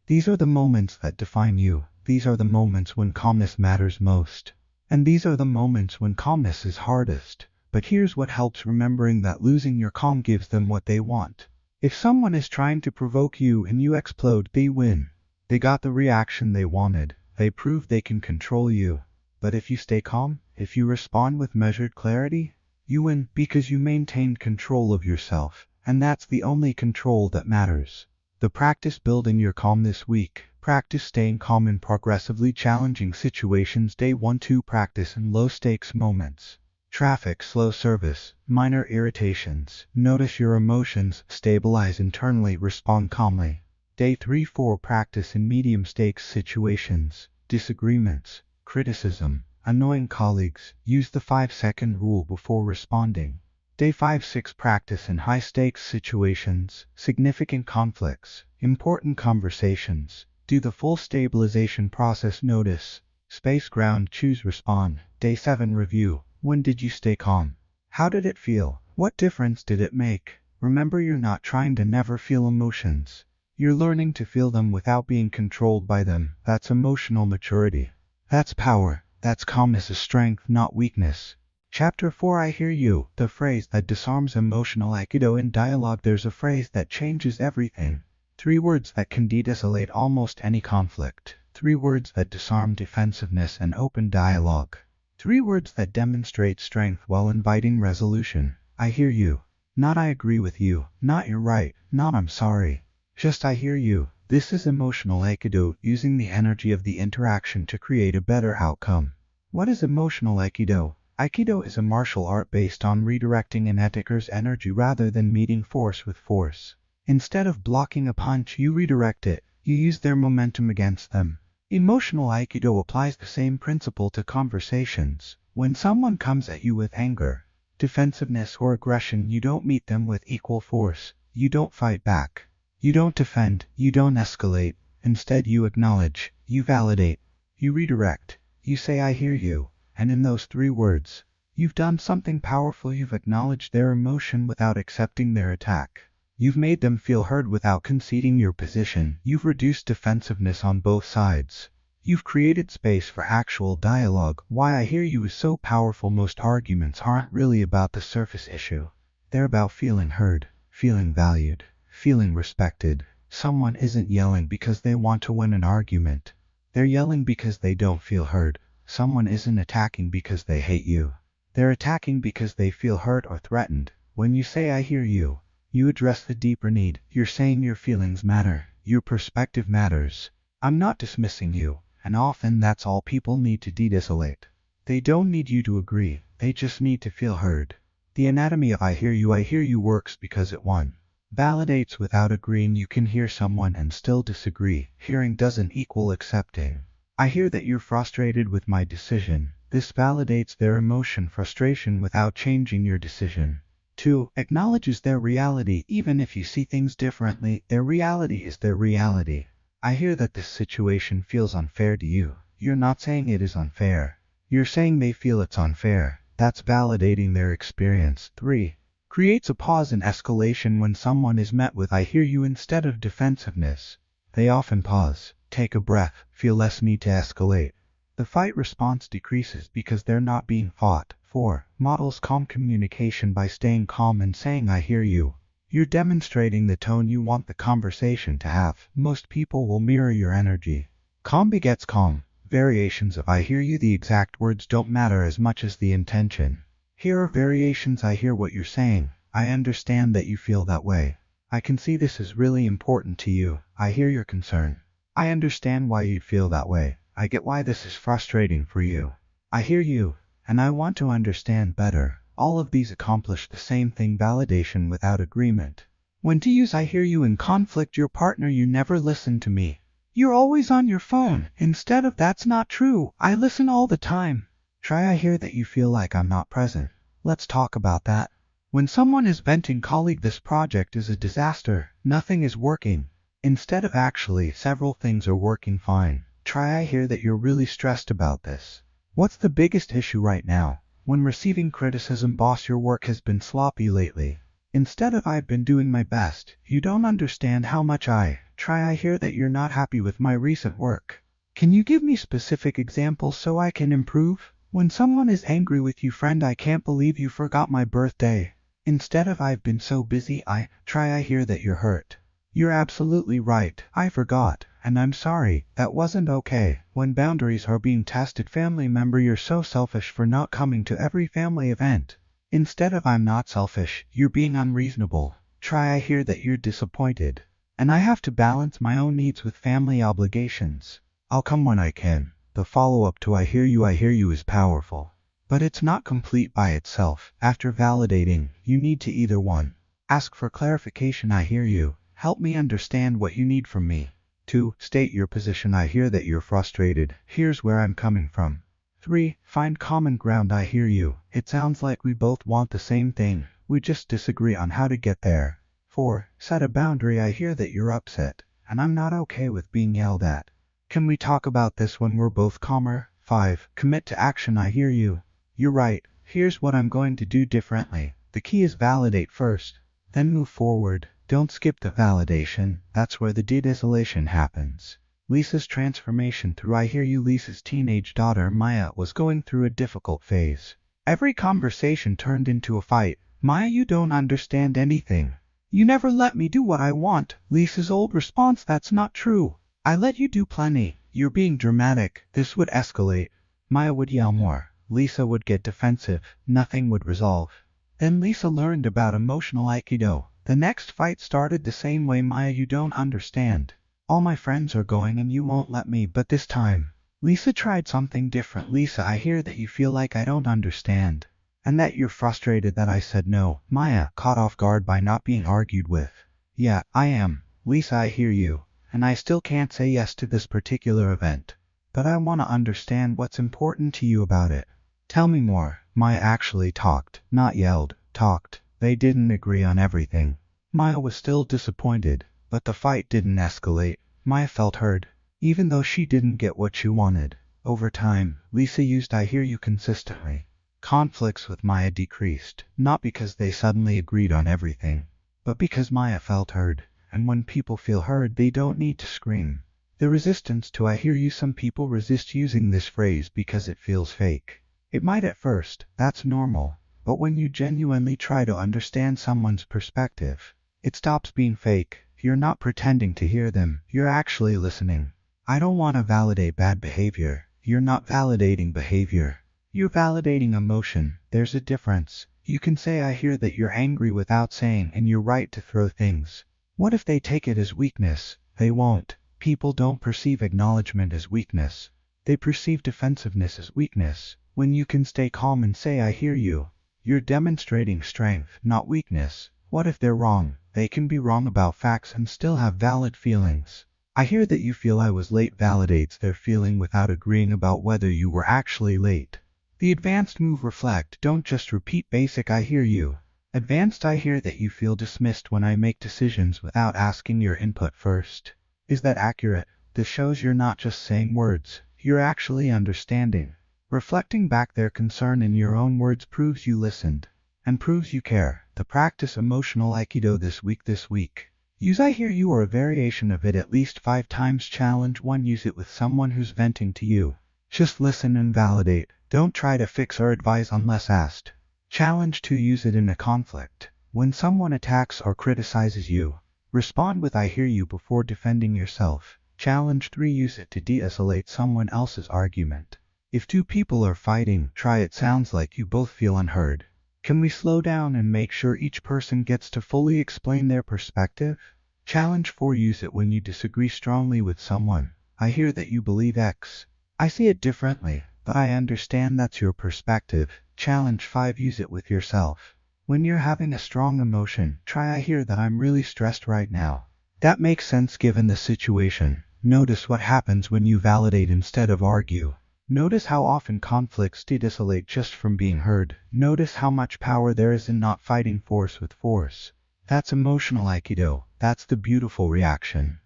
These are the moments that define you. These are the moments when calmness matters most. And these are the moments when calmness is hardest. But here's what helps: remembering that losing your calm gives them what they want. If someone is trying to provoke you and you explode, they win. They got the reaction they wanted. They proved they can control you. But if you stay calm, if you respond with measured clarity, you win because you maintained control of yourself. And that's the only control that matters. The practice: building your calm this week. Practice staying calm in progressively challenging situations. Day 1: 2 practice in low-stakes moments. Traffic, slow service, minor irritations. Notice your emotions, stabilize internally, respond calmly. Day 3: 4 practice in medium-stakes situations. Disagreements, criticism, annoying colleagues. Use the 5-second rule before responding. Day 5: 6 practice in high-stakes situations. Significant conflicts, important conversations. Do the full stabilization process. Notice, space, ground, choose, respond. Day 7 review. When did you stay calm? How did it feel? What difference did it make? Remember, you're not trying to never feel emotions. You're learning to feel them without being controlled by them. That's emotional maturity. That's power. That's calmness, is strength, not weakness. Chapter 4: I hear you. The phrase that disarms emotional aikido. In dialogue, there's a phrase that changes everything. 3 words that can de-escalate almost any conflict. 3 words that disarm defensiveness and open dialogue. 3 words that demonstrate strength while inviting resolution. I hear you. Not I agree with you. Not you're right. Not I'm sorry. Just I hear you. This is emotional aikido, using the energy of the interaction to create a better outcome. What is emotional aikido? Aikido is a martial art based on redirecting an attacker's energy rather than meeting force with force. Instead of blocking a punch, you redirect it. You use their momentum against them. Emotional Aikido applies the same principle to conversations. When someone comes at you with anger, defensiveness, or aggression, you don't meet them with equal force. You don't fight back. You don't defend. You don't escalate. Instead, you acknowledge. You validate. You redirect. You say, "I hear you." And in those 3 words, you've done something powerful. You've acknowledged their emotion without accepting their attack. You've made them feel heard without conceding your position. You've reduced defensiveness on both sides. You've created space for actual dialogue. Why I hear you is so powerful. Most arguments aren't really about the surface issue. They're about feeling heard, feeling valued, feeling respected. Someone isn't yelling because they want to win an argument. They're yelling because they don't feel heard. Someone isn't attacking because they hate you. They're attacking because they feel hurt or threatened. When you say, "I hear you," you address the deeper need. You're saying your feelings matter. Your perspective matters. I'm not dismissing you, and often that's all people need to de-escalate. They don't need you to agree. They just need to feel heard. The anatomy of I hear you works because it 1. Validates without agreeing. You can hear someone and still disagree. Hearing doesn't equal accepting. I hear that you're frustrated with my decision. This validates their emotion, frustration, without changing your decision. 2. Acknowledges their reality. Even if you see things differently, their reality is their reality. I hear that this situation feels unfair to you. You're not saying it is unfair. You're saying they feel it's unfair. That's validating their experience. 3. Creates a pause in escalation. When someone is met with "I hear you" instead of defensiveness, they often pause, take a breath, feel less need to escalate. The fight response decreases because they're not being fought. 4. Models calm communication. By staying calm and saying "I hear you," you're demonstrating the tone you want the conversation to have. Most people will mirror your energy. Calm begets calm. Variations of "I hear you." The exact words don't matter as much as the intention. Here are variations. I hear what you're saying. I understand that you feel that way. I can see this is really important to you. I hear your concern. I understand why you feel that way. I get why this is frustrating for you. I hear you, and I want to understand better. All of these accomplish the same thing: validation without agreement. When to use "I hear you" in conflict. Your partner: "You never listen to me. You're always on your phone." Instead of "That's not true. I listen all the time." Try "I hear that you feel like I'm not present. Let's talk about that." When someone is venting: "Colleague, this project is a disaster. Nothing is working." Instead of "Actually, several things are working fine." Try "I hear that you're really stressed about this. What's the biggest issue right now?" When receiving criticism: "Boss, your work has been sloppy lately." Instead of "I've been doing my best. You don't understand how much I." Try "I hear that you're not happy with my recent work. Can you give me specific examples so I can improve?" When someone is angry with you: "Friend, I can't believe you forgot my birthday." Instead of "I've been so busy." Try "I hear that you're hurt. You're absolutely right. I forgot, and I'm sorry. That wasn't okay." When boundaries are being tested: "Family member, you're so selfish for not coming to every family event." Instead of "I'm not selfish, you're being unreasonable." Try "I hear that you're disappointed, and I have to balance my own needs with family obligations. I'll come when I can." The follow-up to "I hear you" is powerful, but it's not complete by itself. After validating, you need to either 1. Ask for clarification: "I hear you. Help me understand what you need from me." 2. State your position: "I hear that you're frustrated. Here's where I'm coming from." 3. Find common ground: "I hear you. It sounds like we both want the same thing. We just disagree on how to get there." 4. Set a boundary: "I hear that you're upset, and I'm not okay with being yelled at. Can we talk about this when we're both calmer?" 5. Commit to action: "I hear you. You're right. Here's what I'm going to do differently." The key is validate first, then move forward. Don't skip the validation. That's where the de-escalation happens. Lisa's transformation through "I hear you." Lisa's teenage daughter, Maya, was going through a difficult phase. Every conversation turned into a fight. "Maya, you don't understand anything. You never let me do what I want." Lisa's old response: "That's not true. I let you do plenty. You're being dramatic." This would escalate. Maya would yell more. Lisa would get defensive. Nothing would resolve. Then Lisa learned about emotional Aikido. The next fight started the same way. "Maya, you don't understand. All my friends are going and you won't let me." But this time, Lisa tried something different. "Lisa, I hear that you feel like I don't understand, and that you're frustrated that I said no." Maya, caught off guard by not being argued with: "Yeah, I am. Lisa, I hear you. and I still can't say yes to this particular event. But I want to understand what's important to you about it. Tell me more. Maya actually talked, not yelled, talked. They didn't agree on everything. Maya was still disappointed, but the fight didn't escalate. Maya felt heard, even though she didn't get what she wanted. Over time, Lisa used "I hear you" consistently. Conflicts with Maya decreased, not because they suddenly agreed on everything, but because Maya felt heard. And when people feel heard, they don't need to scream. The resistance to "I hear you." Some people resist using this phrase because it feels fake. It might at first, that's normal. But when you genuinely try to understand someone's perspective, it stops being fake. You're not pretending to hear them, you're actually listening. I don't want to validate bad behavior. You're not validating behavior. You're validating emotion. There's a difference. You can say "I hear that you're angry" without saying "and you're right to throw things." What if they take it as weakness? They won't. People don't perceive acknowledgement as weakness. They perceive defensiveness as weakness. When you can stay calm and say "I hear you," you're demonstrating strength, not weakness. What if they're wrong? They can be wrong about facts and still have valid feelings. "I hear that you feel I was late" validates their feeling without agreeing about whether you were actually late. The advanced move: reflect. Don't just repeat basic "I hear you." Advanced: "I hear that you feel dismissed when I make decisions without asking your input first. Is that accurate?" This shows you're not just saying words, you're actually understanding. Reflecting back their concern in your own words proves you listened, and proves you care. The practice emotional Aikido this week. Use "I hear you" or a variation of it at least 5 times. Challenge 1: use it with someone who's venting to you. Just listen and validate. Don't try to fix or advise unless asked. Challenge 2: use it in a conflict. When someone attacks or criticizes you, respond with "I hear you" before defending yourself. Challenge 3: use it to de-escalate someone else's argument. If 2 people are fighting, try "It sounds like you both feel unheard. Can we slow down and make sure each person gets to fully explain their perspective?" Challenge 4: use it when you disagree strongly with someone. "I hear that you believe X. I see it differently, but I understand that's your perspective." Challenge 5: use it with yourself. When you're having a strong emotion, try "I hear that I'm really stressed right now. That makes sense given the situation." Notice what happens when you validate instead of argue. Notice how often conflicts de-escalate just from being heard. Notice how much power there is in not fighting force with force. That's emotional Aikido. That's the beautiful reaction.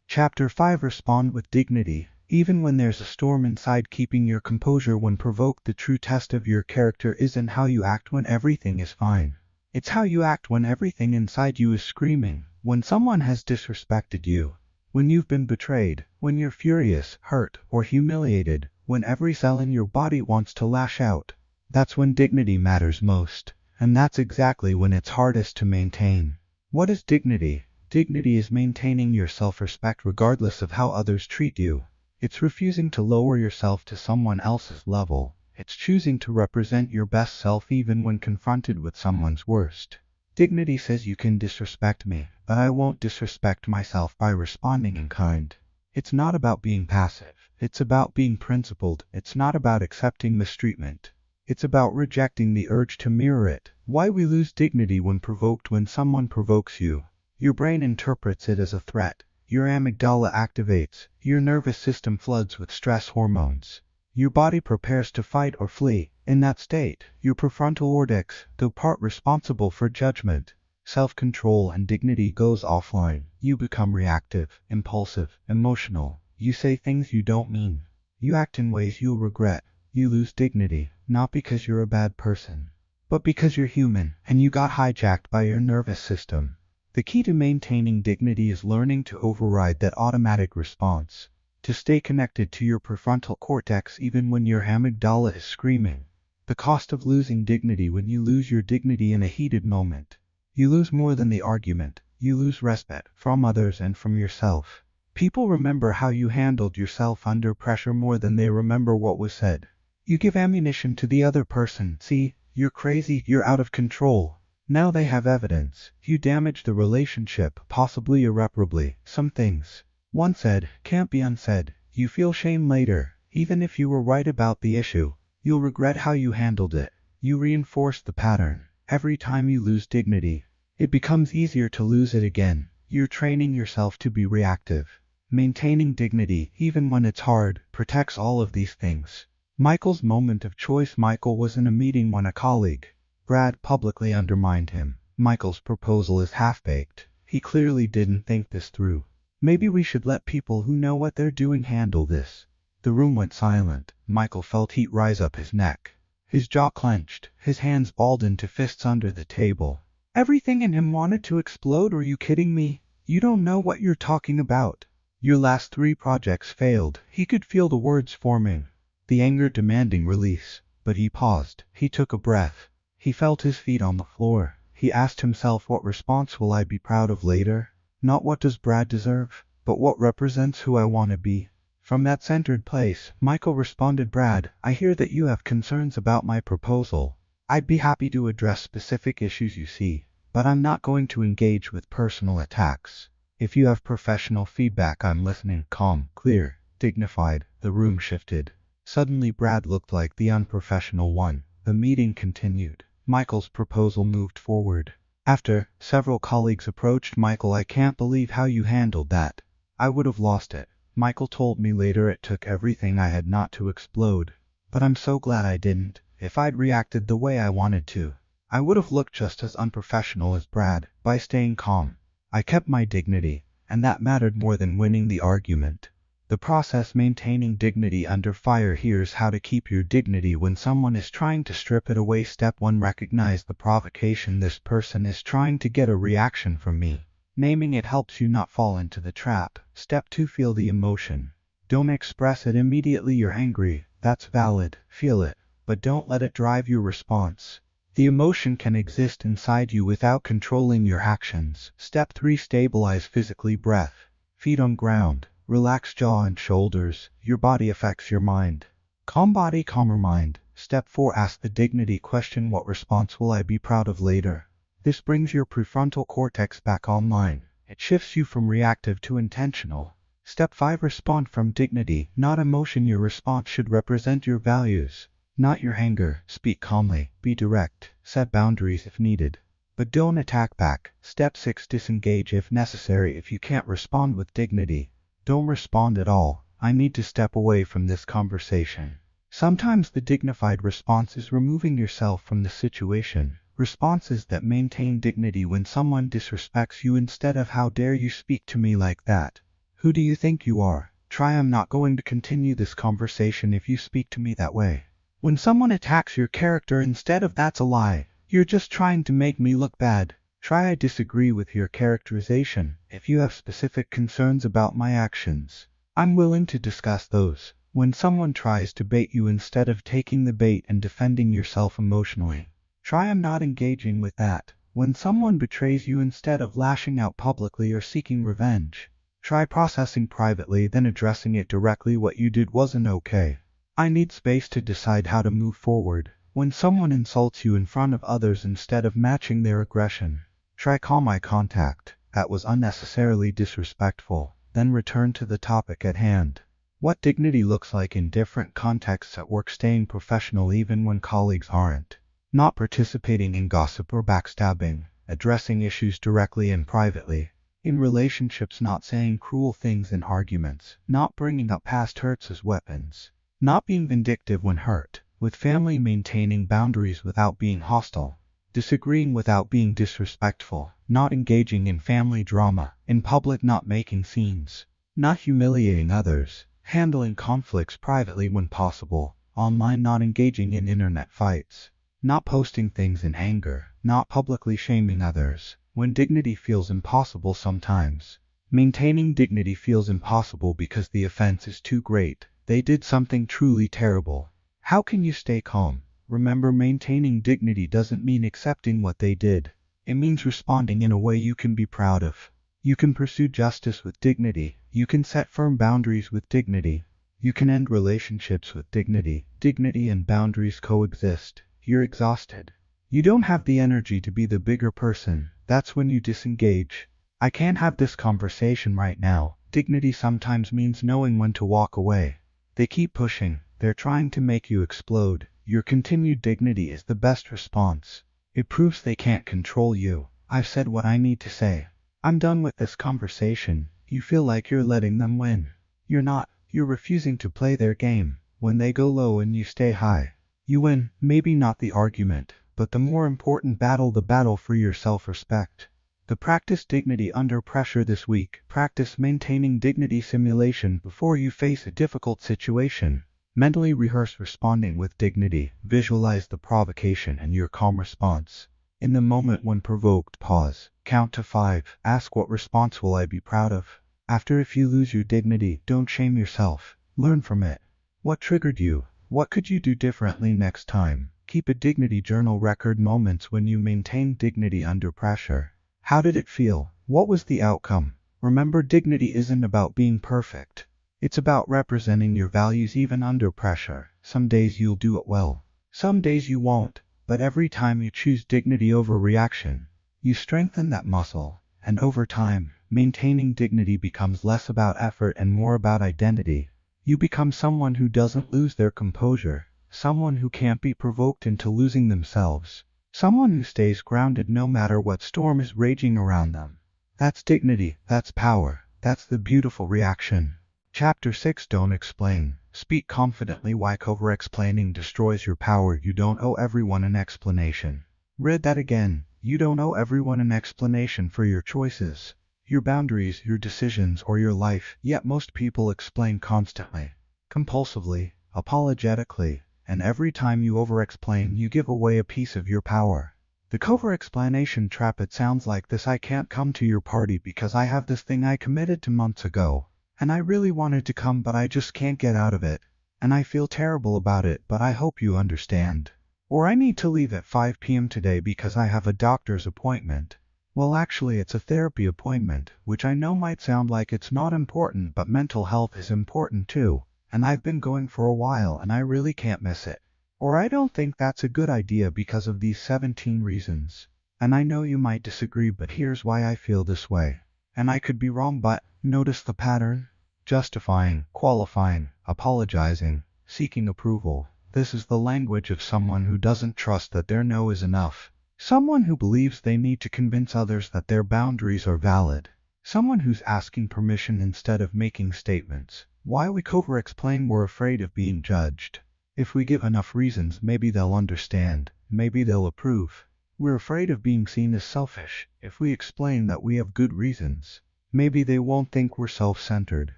Chapter 5: Respond with dignity. Even when there's a storm inside, keeping your composure when provoked. The true test of your character isn't how you act when everything is fine. It's how you act when everything inside you is screaming. When someone has disrespected you, when you've been betrayed, when you're furious, hurt, or humiliated, when every cell in your body wants to lash out, that's when dignity matters most. And that's exactly when it's hardest to maintain. What is dignity? Dignity is maintaining your self-respect regardless of how others treat you. It's refusing to lower yourself to someone else's level. It's choosing to represent your best self even when confronted with someone's worst. Dignity says you can disrespect me, but I won't disrespect myself by responding in kind. It's not about being passive. It's about being principled. It's not about accepting mistreatment. It's about rejecting the urge to mirror it. Why we lose dignity when provoked. When someone provokes you, your brain interprets it as a threat. Your amygdala activates. Your nervous system floods with stress hormones. Your body prepares to fight or flee. In that state, your prefrontal cortex, the part responsible for judgment, self-control, and dignity, goes offline. You become reactive, impulsive, emotional. You say things you don't mean. You act in ways you'll regret. You lose dignity, not because you're a bad person, but because you're human, and you got hijacked by your nervous system. The key to maintaining dignity is learning to override that automatic response, to stay connected to your prefrontal cortex even when your amygdala is screaming. The cost of losing dignity: when you lose your dignity in a heated moment, you lose more than the argument. You lose respect from others and from yourself. People remember how you handled yourself under pressure more than they remember what was said. You give ammunition to the other person. "See, you're crazy, you're out of control." Now they have evidence. You damage the relationship, possibly irreparably. Some things, once said, can't be unsaid. You feel shame later. Even if you were right about the issue, you'll regret how you handled it. You reinforce the pattern. Every time you lose dignity, it becomes easier to lose it again. You're training yourself to be reactive. Maintaining dignity, even when it's hard, protects all of these things. Michael's moment of choice. Michael was in a meeting when a colleague, Brad, publicly undermined him. Michael's proposal is half-baked. He clearly didn't think this through. Maybe we should let people who know what they're doing handle this. The room went silent. Michael felt heat rise up his neck. His jaw clenched, his hands balled into fists under the table. Everything in him wanted to explode. Are you kidding me? You don't know what you're talking about. Your last 3 projects failed. He could feel the words forming, the anger demanding release. But he paused. He took a breath. He felt his feet on the floor. He asked himself, what response will I be proud of later? Not what does Brad deserve, but what represents who I want to be. From that centered place, Michael responded, Brad, I hear that you have concerns about my proposal. I'd be happy to address specific issues you see, but I'm not going to engage with personal attacks. If you have professional feedback, I'm listening. Calm, clear, dignified. The room shifted. Suddenly Brad looked like the unprofessional one. The meeting continued. Michael's proposal moved forward. After, several colleagues approached Michael. I can't believe how you handled that. I would have lost it. Michael told me later it took everything I had not to explode. But I'm so glad I didn't. If I'd reacted the way I wanted to, I would have looked just as unprofessional as Brad. By staying calm, I kept my dignity, and that mattered more than winning the argument. The process: maintaining dignity under fire. Here's how to keep your dignity when someone is trying to strip it away. Step 1. Recognize the provocation. This person is trying to get a reaction from me. Naming it helps you not fall into the trap. Step 2. Feel the emotion. Don't express it immediately. You're angry. That's valid. Feel it, but don't let it drive your response. The emotion can exist inside you without controlling your actions. Step 3. Stabilize physically. Breath. Feet on ground. Relax jaw and shoulders. Your body affects your mind. Calm body, calmer mind. Step 4. Ask the dignity question. What response will I be proud of later? This brings your prefrontal cortex back online. It shifts you from reactive to intentional. Step 5. Respond from dignity, not emotion. Your response should represent your values, not your anger. Speak calmly, be direct, set boundaries if needed, but don't attack back. Step 6. Disengage if necessary. If you can't respond with dignity, don't respond at all. I need to step away from this conversation. Sometimes the dignified response is removing yourself from the situation. Responses that maintain dignity: when someone disrespects you, instead of how dare you speak to me like that? Who do you think you are? Try, I'm not going to continue this conversation if you speak to me that way. When someone attacks your character, instead of that's a lie, you're just trying to make me look bad. Try, I disagree with your characterization. If you have specific concerns about my actions, I'm willing to discuss those. When someone tries to bait you, instead of taking the bait and defending yourself emotionally, try, I'm not engaging with that. When someone betrays you, instead of lashing out publicly or seeking revenge, try processing privately, then addressing it directly. What you did wasn't okay. I need space to decide how to move forward. When someone insults you in front of others, instead of matching their aggression, try calm eye contact. That was unnecessarily disrespectful. Then return to the topic at hand. What dignity looks like in different contexts. At work, staying professional even when colleagues aren't. Not participating in gossip or backstabbing. Addressing issues directly and privately. In relationships, not saying cruel things in arguments. Not bringing up past hurts as weapons. Not being vindictive when hurt. With family, maintaining boundaries without being hostile. Disagreeing without being disrespectful. Not engaging in family drama. In public, not making scenes. Not humiliating others. Handling conflicts privately when possible. Online, not engaging in internet fights. Not posting things in anger. Not publicly shaming others. When dignity feels impossible sometimes. Maintaining dignity feels impossible because the offense is too great. They did something truly terrible. How can you stay calm? Remember, maintaining dignity doesn't mean accepting what they did. It means responding in a way you can be proud of. You can pursue justice with dignity. You can set firm boundaries with dignity. You can end relationships with dignity. Dignity and boundaries coexist. You're exhausted. You don't have the energy to be the bigger person. That's when you disengage. I can't have this conversation right now. Dignity sometimes means knowing when to walk away. They keep pushing. They're trying to make you explode. Your continued dignity is the best response. It proves they can't control you. I've said what I need to say. I'm done with this conversation. You feel like you're letting them win. You're not. You're refusing to play their game. When they go low and you stay high, you win. Maybe not the argument, but the more important battle, the battle for your self-respect. To practice dignity under pressure this week, practice maintaining dignity simulation before you face a difficult situation. Mentally rehearse responding with dignity. Visualize the provocation and your calm response. In the moment when provoked, pause. Count to 5. Ask, what response will I be proud of? After, if you lose your dignity, don't shame yourself. Learn from it. What triggered you? What could you do differently next time? Keep a dignity journal. Record moments when you maintained dignity under pressure. How did it feel? What was the outcome? Remember, dignity isn't about being perfect. It's about representing your values even under pressure. Some days you'll do it well. Some days you won't. But every time you choose dignity over reaction, you strengthen that muscle. And over time, maintaining dignity becomes less about effort and more about identity. You become someone who doesn't lose their composure. Someone who can't be provoked into losing themselves. Someone who stays grounded no matter what storm is raging around them. That's dignity, that's power, that's the beautiful reaction. Chapter 6. Don't explain. Speak confidently. Why over-explaining destroys your power. You don't owe everyone an explanation. Read that again. You don't owe everyone an explanation for your choices, your boundaries, your decisions, or your life. Yet most people explain constantly, compulsively, apologetically. And every time you over-explain, you give away a piece of your power. The over-explanation trap. It sounds like this: I can't come to your party because I have this thing I committed to months ago. And I really wanted to come, but I just can't get out of it. And I feel terrible about it, but I hope you understand. Or I need to leave at 5 p.m. today because I have a doctor's appointment. Well, actually it's a therapy appointment, which I know might sound like it's not important, but mental health is important too. And I've been going for a while and I really can't miss it. Or I don't think that's a good idea because of these 17 reasons. And I know you might disagree, but here's why I feel this way. And I could be wrong, but notice the pattern. Justifying, qualifying, apologizing, seeking approval. This is the language of someone who doesn't trust that their no is enough. Someone who believes they need to convince others that their boundaries are valid. Someone who's asking permission instead of making statements. Why we over-explain? We're afraid of being judged. If we give enough reasons, maybe they'll understand, maybe they'll approve. We're afraid of being seen as selfish. If we explain that we have good reasons, maybe they won't think we're self-centered.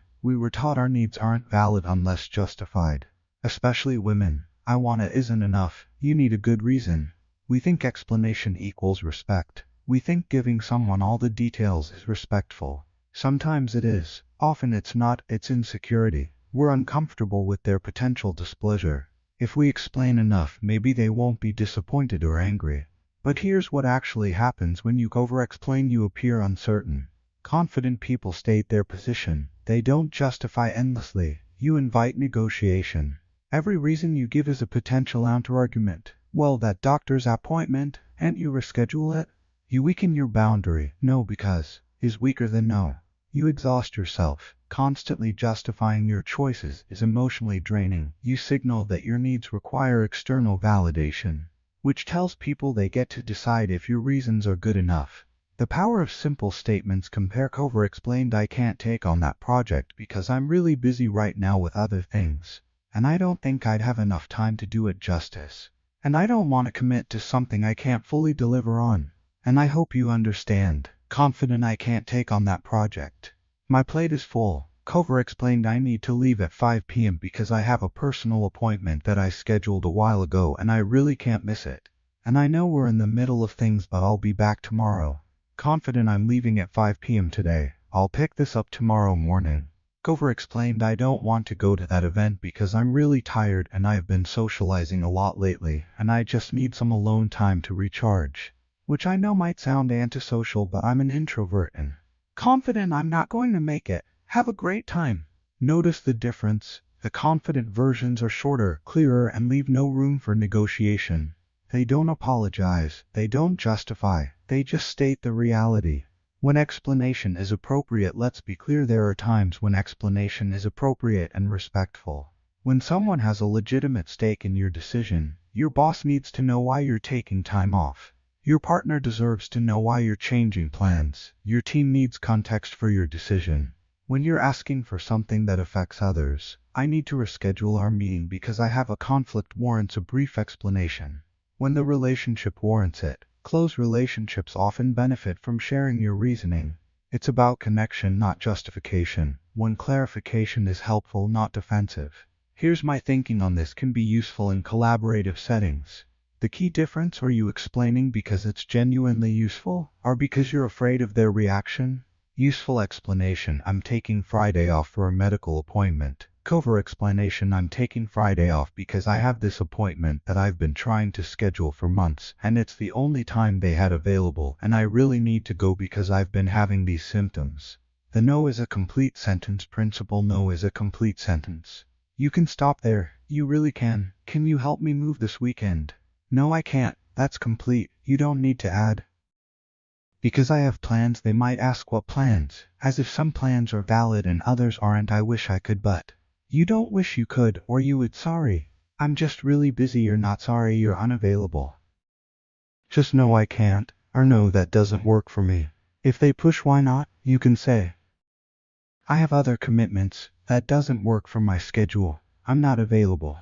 We were taught our needs aren't valid unless justified. Especially women. I want it isn't enough. You need a good reason. We think explanation equals respect. We think giving someone all the details is respectful. Sometimes it is. Often it's not. It's insecurity. We're uncomfortable with their potential displeasure. If we explain enough, maybe they won't be disappointed or angry. But here's what actually happens when you over-explain. You appear uncertain. Confident people state their position. They don't justify endlessly. You invite negotiation. Every reason you give is a potential counter-argument. Well, that doctor's appointment, and you reschedule it? You weaken your boundary. No because is weaker than no. You exhaust yourself. Constantly justifying your choices is emotionally draining. You signal that your needs require external validation, which tells people they get to decide if your reasons are good enough. The power of simple statements. Compare. Over-explained. I can't take on that project because I'm really busy right now with other things. And I don't think I'd have enough time to do it justice. And I don't want to commit to something I can't fully deliver on. And I hope you understand. Confident. I can't take on that project. My plate is full. Over-explained. I need to leave at 5 p.m. because I have a personal appointment that I scheduled a while ago and I really can't miss it. And I know we're in the middle of things, but I'll be back tomorrow. Confident. I'm leaving at 5 p.m. today. I'll pick this up tomorrow morning. Over-explained. I don't want to go to that event because I'm really tired and I've been socializing a lot lately and I just need some alone time to recharge. Which I know might sound antisocial, but I'm an introvert and confident. I'm not going to make it. Have a great time. Notice the difference. The confident versions are shorter, clearer, and leave no room for negotiation. They don't apologize. They don't justify. They just state the reality. When explanation is appropriate, let's be clear, there are times when explanation is appropriate and respectful. When someone has a legitimate stake in your decision, your boss needs to know why you're taking time off. Your partner deserves to know why you're changing plans. Your team needs context for your decision. When you're asking for something that affects others, I need to reschedule our meeting because I have a conflict warrants a brief explanation. When the relationship warrants it, close relationships often benefit from sharing your reasoning. It's about connection, not justification. When clarification is helpful, not defensive. Here's my thinking on this can be useful in collaborative settings. The key difference: are you explaining because it's genuinely useful, or because you're afraid of their reaction? Useful explanation: I'm taking Friday off for a medical appointment. Covert explanation: I'm taking Friday off because I have this appointment that I've been trying to schedule for months, and it's the only time they had available, and I really need to go because I've been having these symptoms. The no is a complete sentence principle. No is a complete sentence. You can stop there. You really can. Can you help me move this weekend? No, I can't. That's complete. You don't need to add. Because I have plans. They might ask what plans, as if some plans are valid and others aren't. I wish I could, but you don't wish you could, or you would. Sorry. I'm just really busy. You're not sorry, you're unavailable. Just no, I can't, or no, that doesn't work for me. If they push why not, you can say, I have other commitments, that doesn't work for my schedule, I'm not available.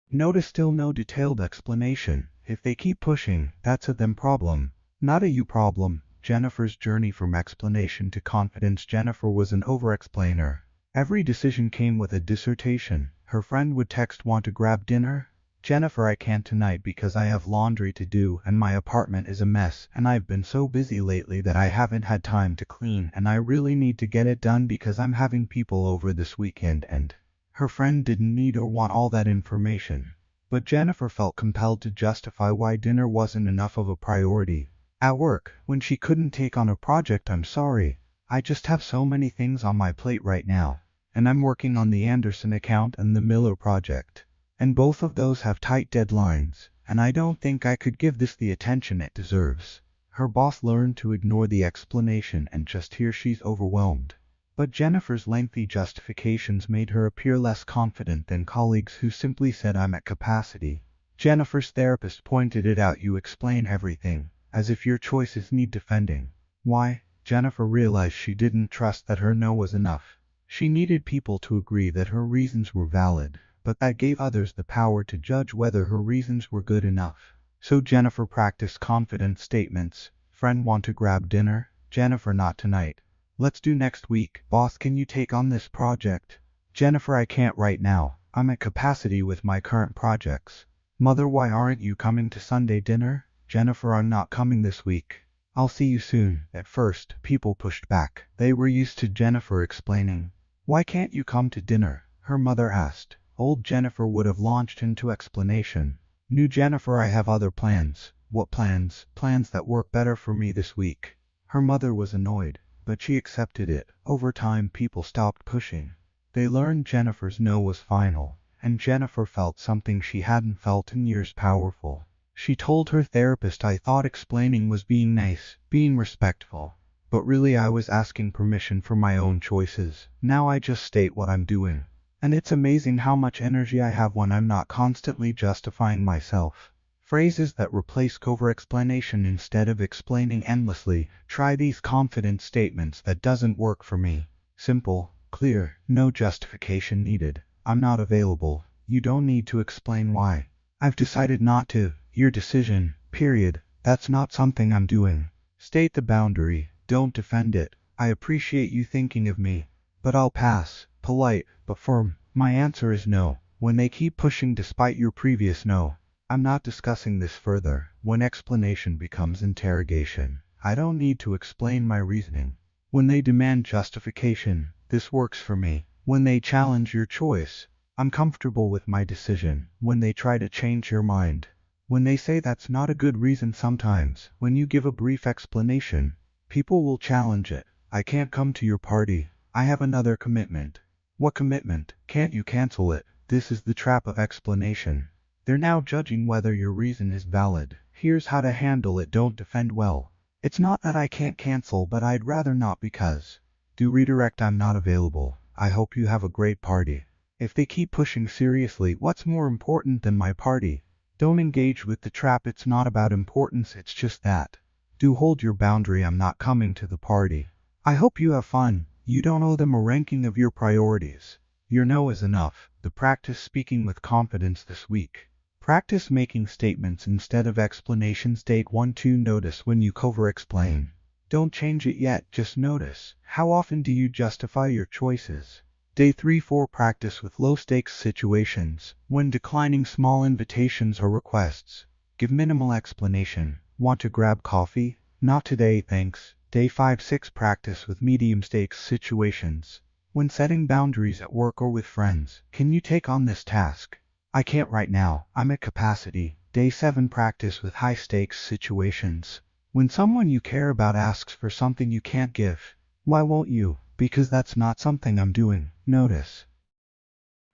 Notice still no detailed explanation. If they keep pushing, that's a them problem, not a you problem. Jennifer's journey from explanation to confidence. Jennifer was an over-explainer. Every decision came with a dissertation. Her friend would text, want to grab dinner? Jennifer, I can't tonight because I have laundry to do and my apartment is a mess and I've been so busy lately that I haven't had time to clean and I really need to get it done because I'm having people over this weekend. And her friend didn't need or want all that information. But Jennifer felt compelled to justify why dinner wasn't enough of a priority. At work, when she couldn't take on a project, I'm sorry, I just have so many things on my plate right now. And I'm working on the Anderson account and the Miller project. And both of those have tight deadlines, and I don't think I could give this the attention it deserves. Her boss learned to ignore the explanation and just hear she's overwhelmed. But Jennifer's lengthy justifications made her appear less confident than colleagues who simply said, I'm at capacity. Jennifer's therapist pointed it out. You explain everything, as if your choices need defending. Why? Jennifer realized she didn't trust that her no was enough. She needed people to agree that her reasons were valid, but that gave others the power to judge whether her reasons were good enough. So Jennifer practiced confident statements. Friend, want to grab dinner? Jennifer, not tonight. Let's do next week. Boss, can you take on this project? Jennifer, I can't right now. I'm at capacity with my current projects. Mother, why aren't you coming to Sunday dinner? Jennifer, I'm not coming this week. I'll see you soon. At first, people pushed back. They were used to Jennifer explaining. Why can't you come to dinner? Her mother asked. Old Jennifer would have launched into explanation. New Jennifer, I have other plans. What plans? Plans that work better for me this week. Her mother was annoyed, but she accepted it. Over time, people stopped pushing. They learned Jennifer's no was final, and Jennifer felt something she hadn't felt in years: powerful. She told her therapist, I thought explaining was being nice, being respectful. But really I was asking permission for my own choices. Now I just state what I'm doing. And it's amazing how much energy I have when I'm not constantly justifying myself. Phrases that replace covert explanation instead of explaining endlessly. Try these confident statements. That doesn't work for me. Simple, clear, no justification needed. I'm not available. You don't need to explain why. I've decided not to. Your decision, period. That's not something I'm doing. State the boundary. Don't defend it. I appreciate you thinking of me, but I'll pass. Polite, but firm. My answer is no. When they keep pushing despite your previous no, I'm not discussing this further. When explanation becomes interrogation, I don't need to explain my reasoning. When they demand justification, this works for me. When they challenge your choice, I'm comfortable with my decision. When they try to change your mind, when they say that's not a good reason, sometimes, when you give a brief explanation, people will challenge it. I can't come to your party. I have another commitment. What commitment? Can't you cancel it? This is the trap of explanation. They're now judging whether your reason is valid. Here's how to handle it. Don't defend well. It's not that I can't cancel, but I'd rather not because. Do redirect, I'm not available. I hope you have a great party. If they keep pushing seriously, what's more important than my party? Don't engage with the trap. It's not about importance, it's just that. Do hold your boundary. I'm not coming to the party. I hope you have fun. You don't owe them a ranking of your priorities. Your no is enough. The practice speaking with confidence this week. Practice making statements instead of explanations. Date 1-2. Notice when you cover-explain. Don't change it yet, just notice. How often do you justify your choices? Day 3-4. Practice with low-stakes situations. When declining small invitations or requests, give minimal explanation. Want to grab coffee? Not today, thanks. Day 5-6. Practice with medium-stakes situations. When setting boundaries at work or with friends, can you take on this task? I can't right now, I'm at capacity. Day 7. Practice with high-stakes situations. When someone you care about asks for something you can't give, why won't you? Because that's not something I'm doing. Notice.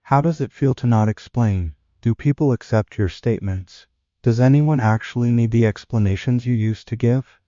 How does it feel to not explain? Do people accept your statements? Does anyone actually need the explanations you used to give?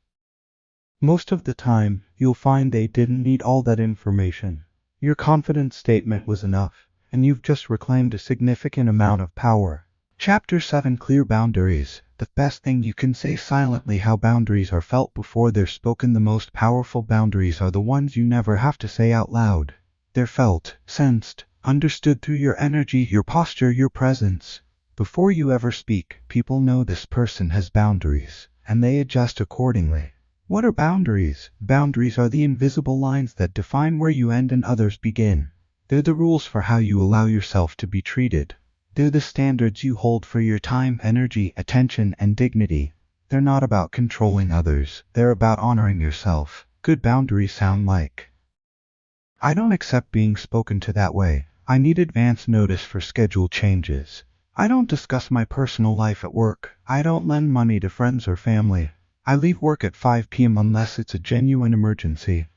Most of the time, you'll find they didn't need all that information. Your confident statement was enough, and you've just reclaimed a significant amount of power. Chapter 7. Clear boundaries. The best thing you can say silently. How boundaries are felt before they're spoken. The most powerful boundaries are the ones you never have to say out loud. They're felt, sensed, understood through your energy, your posture, your presence. Before you ever speak, people know this person has boundaries, and they adjust accordingly. What are boundaries? Boundaries are the invisible lines that define where you end and others begin. They're the rules for how you allow yourself to be treated. They're the standards you hold for your time, energy, attention, and dignity. They're not about controlling others, they're about honoring yourself. Good boundaries sound like, I don't accept being spoken to that way. I need advance notice for schedule changes. I don't discuss my personal life at work. I don't lend money to friends or family. I leave work at 5 p.m. unless it's a genuine emergency.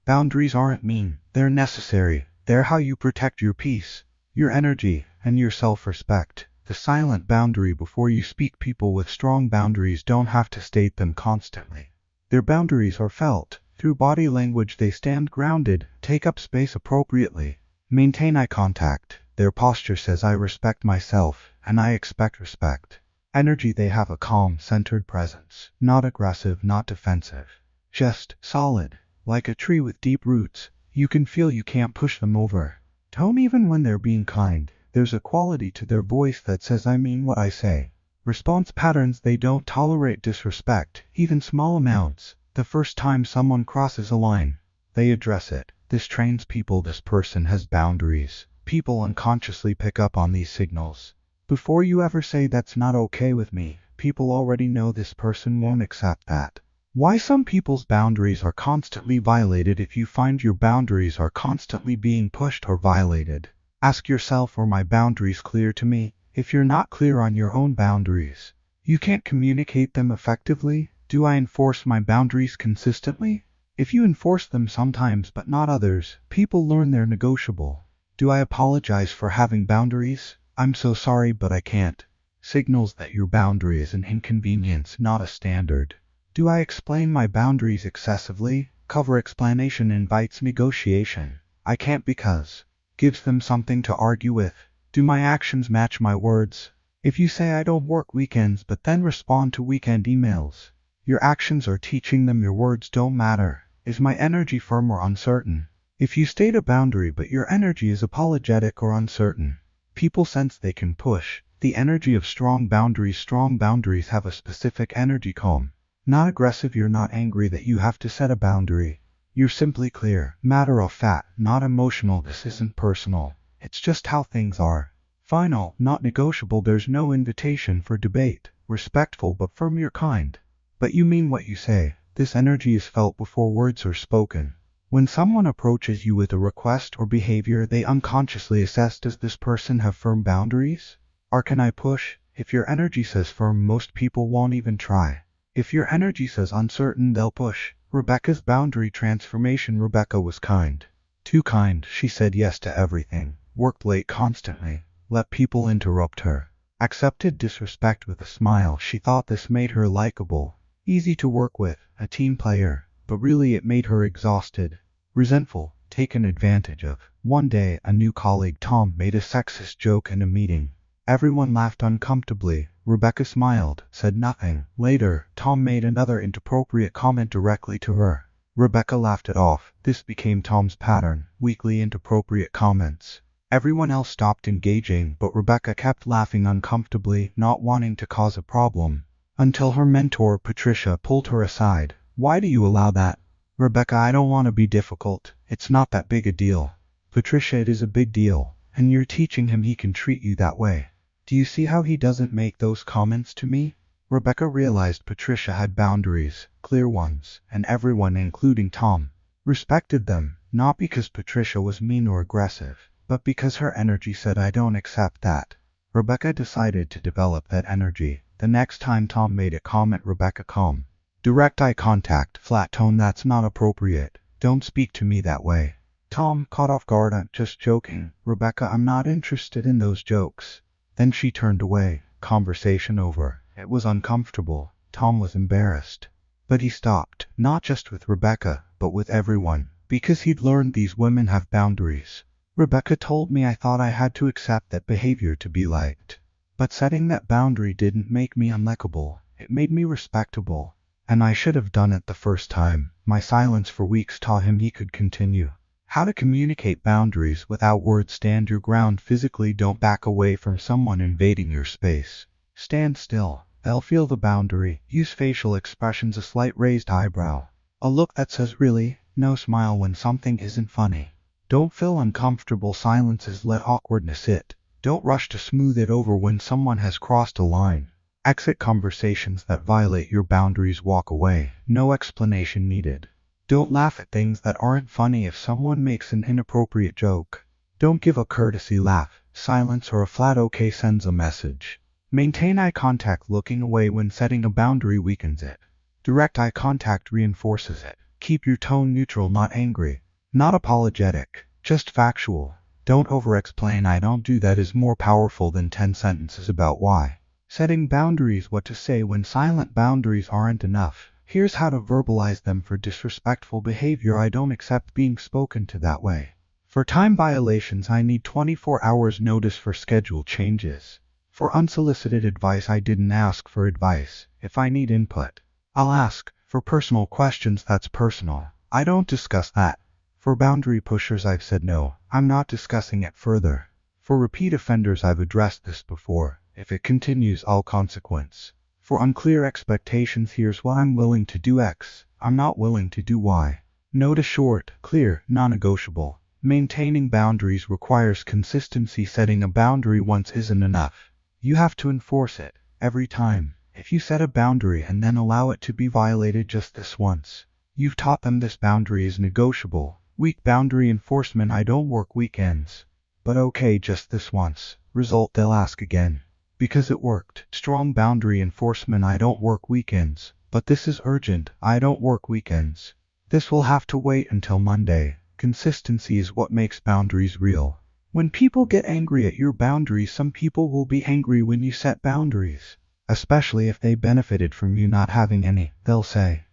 Boundaries aren't mean, they're necessary. They're how you protect your peace, your energy, and your self-respect. The silent boundary before you speak. People with strong boundaries don't have to state them constantly. Their boundaries are felt. Through body language they stand grounded, take up space appropriately, maintain eye contact. Their posture says I respect myself, and I expect respect. Energy, they have a calm, centered presence. Not aggressive, not defensive. Just solid. Like a tree with deep roots. You can feel you can't push them over. Tone, even when they're being kind. There's a quality to their voice that says I mean what I say. Response patterns, they don't tolerate disrespect, even small amounts. The first time someone crosses a line, they address it. This trains people. This person has boundaries. People unconsciously pick up on these signals. Before you ever say that's not okay with me, people already know this person won't accept that. Why some people's boundaries are constantly violated. If you find your boundaries are constantly being pushed or violated, ask yourself, are my boundaries clear to me? If you're not clear on your own boundaries, you can't communicate them effectively. Do I enforce my boundaries consistently? If you enforce them sometimes but not others, people learn they're negotiable. Do I apologize for having boundaries? I'm so sorry but I can't. Signals that your boundary is an inconvenience, not a standard. Do I explain my boundaries excessively? Cover explanation invites negotiation. I can't because gives them something to argue with. Do my actions match my words? If you say I don't work weekends but then respond to weekend emails, your actions are teaching them your words don't matter. Is my energy firm or uncertain? If you state a boundary but your energy is apologetic or uncertain, people sense they can push. The energy of strong boundaries have a specific energy calm. Not aggressive. You're not angry that you have to set a boundary. You're simply clear, matter of fact, not emotional. This isn't personal. It's just how things are. Final, not negotiable. There's no invitation for debate. Respectful but firm. You're kind, but you mean what you say. This energy is felt before words are spoken. When someone approaches you with a request or behavior, they unconsciously assess, does this person have firm boundaries? Or can I push? If your energy says firm, most people won't even try. If your energy says uncertain, they'll push. Rebecca's boundary transformation. Rebecca was kind. Too kind. She said yes to everything. Worked late constantly. Let people interrupt her. Accepted disrespect with a smile. She thought this made her likable, easy to work with, a team player. But really it made her exhausted, resentful, taken advantage of. One day, a new colleague, Tom, made a sexist joke in a meeting. Everyone laughed uncomfortably. Rebecca smiled, said nothing. Later, Tom made another inappropriate comment directly to her. Rebecca laughed it off. This became Tom's pattern, weekly inappropriate comments. Everyone else stopped engaging, but Rebecca kept laughing uncomfortably, not wanting to cause a problem. Until her mentor, Patricia, pulled her aside. "Why do you allow that?" "Rebecca, I don't want to be difficult. It's not that big a deal." "Patricia, it is a big deal, and you're teaching him he can treat you that way. Do you see how he doesn't make those comments to me?" Rebecca realized Patricia had boundaries, clear ones, and everyone, including Tom, respected them, not because Patricia was mean or aggressive, but because her energy said, "I don't accept that." Rebecca decided to develop that energy. The next time Tom made a comment, Rebecca calm. Direct eye contact, flat tone, "That's not appropriate. Don't speak to me that way." Tom, caught off guard, "I'm just joking. Rebecca, I'm not interested in those jokes." Then she turned away. Conversation over. It was uncomfortable. Tom was embarrassed. But he stopped, not just with Rebecca, but with everyone, because he'd learned these women have boundaries. "Rebecca told me I thought I had to accept that behavior to be liked. But setting that boundary didn't make me unlikable. It made me respectable. And I should have done it the first time." My silence for weeks taught him he could continue. How to communicate boundaries without words. Stand your ground physically. Don't back away from someone invading your space. Stand still. They'll feel the boundary. Use facial expressions, a slight raised eyebrow, a look that says "really?" No smile when something isn't funny. Don't feel uncomfortable silences. Let awkwardness sit. Don't rush to smooth it over when someone has crossed a line. Exit conversations that violate your boundaries. Walk away. No explanation needed. Don't laugh at things that aren't funny. If someone makes an inappropriate joke, don't give a courtesy laugh. Silence or a flat okay sends a message. Maintain eye contact. Looking away when setting a boundary weakens it. Direct eye contact reinforces it. Keep your tone neutral, not angry, not apologetic, just factual. Don't over-explain. "I don't do that" is more powerful than 10 sentences about why. Setting boundaries. What to say when silent boundaries aren't enough. Here's how to verbalize them. For disrespectful behavior, "I don't accept being spoken to that way." For time violations, "I need 24 hours notice for schedule changes." For unsolicited advice, "I didn't ask for advice. If I need input, I'll ask." For personal questions, "That's personal. I don't discuss that." For boundary pushers, "I've said no. I'm not discussing it further." For repeat offenders, "I've addressed this before. If it continues, I'll consequence." For unclear expectations, "Here's what I'm willing to do X. I'm not willing to do Y." Notice short, clear, non-negotiable. Maintaining boundaries requires consistency. Setting a boundary once isn't enough. You have to enforce it, every time. If you set a boundary and then allow it to be violated just this once, you've taught them this boundary is negotiable. Weak boundary enforcement, "I don't work weekends." But okay, just this once. Result, they'll ask again, because it worked. Strong boundary enforcement, "I don't work weekends, but this is urgent. I don't work weekends. This will have to wait until Monday." Consistency is what makes boundaries real. When people get angry at your boundaries, some people will be angry when you set boundaries, especially if they benefited from you not having any. They'll say,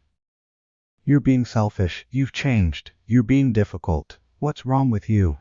"You're being selfish. You've changed. You're being difficult. What's wrong with you?"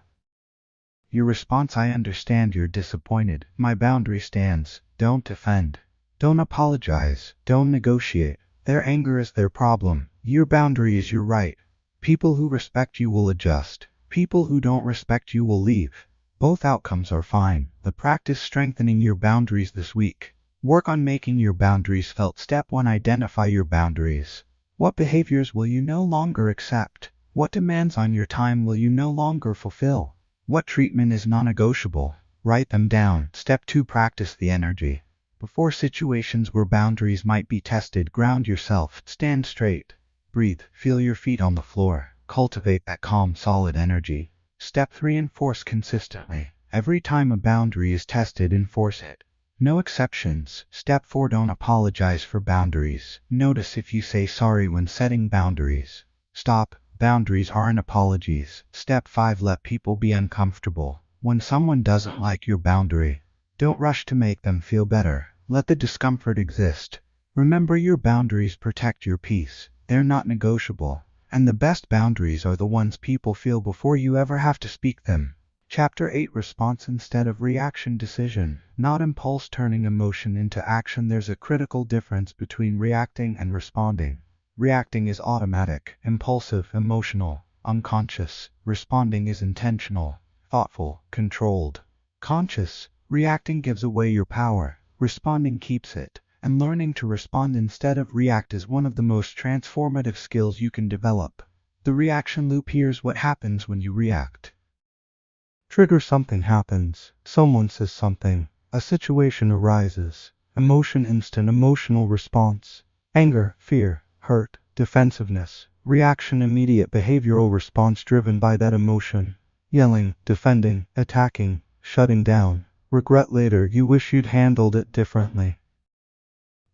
Your response, "I understand you're disappointed. My boundary stands." Don't defend. Don't apologize. Don't negotiate. Their anger is their problem. Your boundary is your right. People who respect you will adjust. People who don't respect you will leave. Both outcomes are fine. The practice strengthening your boundaries this week. Work on making your boundaries felt. Step 1. Identify your boundaries. What behaviors will you no longer accept? What demands on your time will you no longer fulfill? What treatment is non-negotiable? Write them down. Step 2. Practice the energy. Before situations where boundaries might be tested, ground yourself. Stand straight. Breathe. Feel your feet on the floor. Cultivate that calm, solid energy. Step 3. Enforce consistently. Every time a boundary is tested, enforce it. No exceptions. Step 4. Don't apologize for boundaries. Notice if you say sorry when setting boundaries. Stop. Boundaries aren't apologies. Step 5. Let people be uncomfortable. When someone doesn't like your boundary, don't rush to make them feel better. Let the discomfort exist. Remember, your boundaries protect your peace. They're not negotiable. And the best boundaries are the ones people feel before you ever have to speak them. Chapter 8 Response instead of reaction decision. Not impulse turning emotion into action. There's a critical difference between reacting and responding. Reacting is automatic, impulsive, emotional, unconscious. Responding is intentional, thoughtful, controlled, conscious. Reacting gives away your power. Responding keeps it. And learning to respond instead of react is one of the most transformative skills you can develop. The reaction loop. Here's what happens when you react. Trigger. Something happens. Someone says something. A situation arises. Emotion. Instant emotional response. Anger, fear, hurt, defensiveness. Reaction. Immediate behavioral response driven by that emotion. Yelling, defending, attacking, shutting down. Regret later. You wish you'd handled it differently.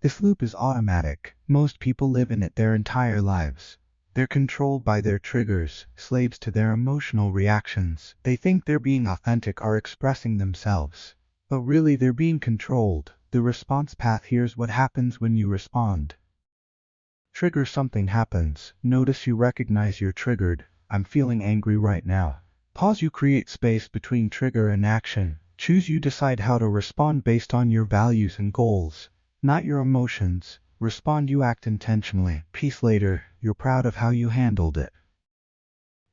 This loop is automatic. Most people live in it their entire lives. They're controlled by their triggers, slaves to their emotional reactions. They think they're being authentic or expressing themselves. But really they're being controlled. The response path. Here's what happens when you respond. Trigger. Something happens. Notice you recognize you're triggered. I'm feeling angry right now. Pause. You create space between trigger and action. Choose. You decide how to respond based on your values and goals, not your emotions. Respond. You act intentionally. Peace. Later, you're proud of how you handled it.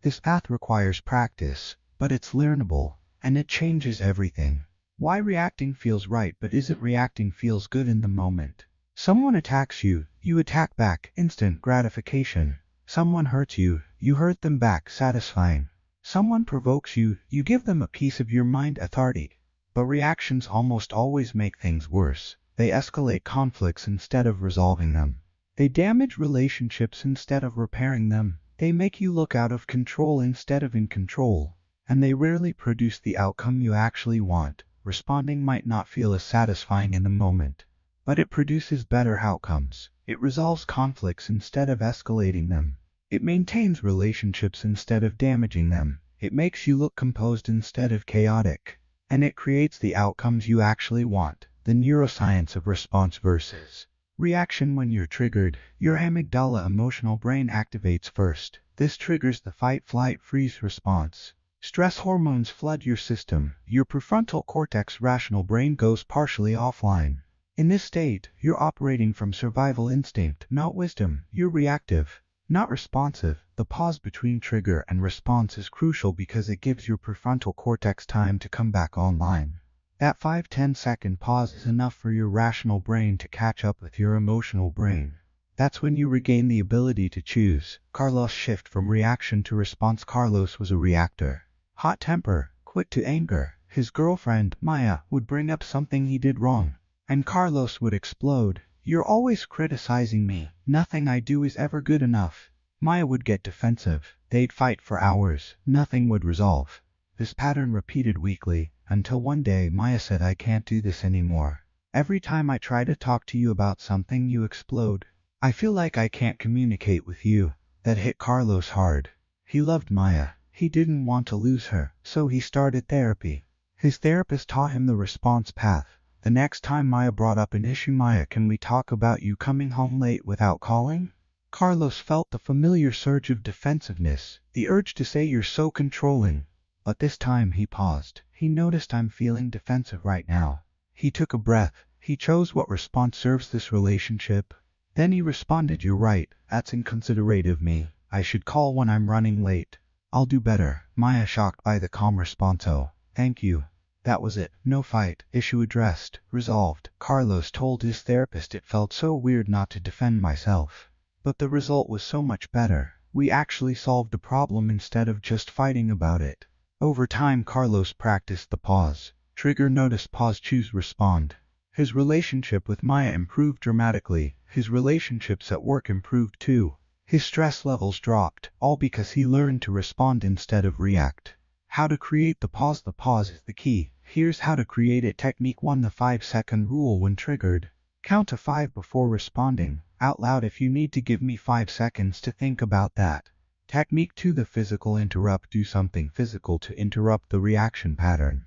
This path requires practice, but it's learnable, and it changes everything. Why reacting feels right, but is it reacting feels good in the moment? Someone attacks you, you attack back, instant gratification. Someone hurts you, you hurt them back, satisfying. Someone provokes you, you give them a piece of your mind, authority. But reactions almost always make things worse. They escalate conflicts instead of resolving them. They damage relationships instead of repairing them. They make you look out of control instead of in control. And they rarely produce the outcome you actually want. Responding might not feel as satisfying in the moment, but it produces better outcomes. It resolves conflicts instead of escalating them. It maintains relationships instead of damaging them. It makes you look composed instead of chaotic. And it creates the outcomes you actually want. The neuroscience of response versus reaction. When you're triggered, your amygdala emotional brain activates first. This triggers the fight, flight, freeze response. Stress hormones flood your system. Your prefrontal cortex rational brain goes partially offline. In this state, you're operating from survival instinct, not wisdom. You're reactive, not responsive. The pause between trigger and response is crucial because it gives your prefrontal cortex time to come back online. That 5-10 second pause is enough for your rational brain to catch up with your emotional brain. That's when you regain the ability to choose. Carlos' shift from reaction to response. Carlos was a reactor. Hot temper, quick to anger. His girlfriend, Maya, would bring up something he did wrong, and Carlos would explode. You're always criticizing me. Nothing I do is ever good enough. Maya would get defensive. They'd fight for hours. Nothing would resolve. This pattern repeated weekly, until one day Maya said, I can't do this anymore. Every time I try to talk to you about something, you explode. I feel like I can't communicate with you. That hit Carlos hard. He loved Maya. He didn't want to lose her, so he started therapy. His therapist taught him the response path. The next time Maya brought up an issue, Maya, can we talk about you coming home late without calling? Carlos felt the familiar surge of defensiveness, the urge to say you're so controlling. But this time he paused. He noticed, I'm feeling defensive right now. He took a breath. He chose what response serves this relationship. Then he responded, you're right, that's inconsiderate of me. I should call when I'm running late. I'll do better. Maya, shocked by the calm response, oh, thank you. That was it. No fight. Issue addressed. Resolved. Carlos told his therapist, it felt so weird not to defend myself. But the result was so much better. We actually solved the problem instead of just fighting about it. Over time, Carlos practiced the pause. Trigger, notice, pause, choose, respond. His relationship with Maya improved dramatically. His relationships at work improved too. His stress levels dropped, all because he learned to respond instead of react. How to create the pause? The pause is the key. Here's how to create it. Technique 1. The 5-second rule. When triggered, count to 5 before responding. Out loud if you need to. Give me 5 seconds to think about that. Technique 2. The physical interrupt. Do something physical to interrupt the reaction pattern.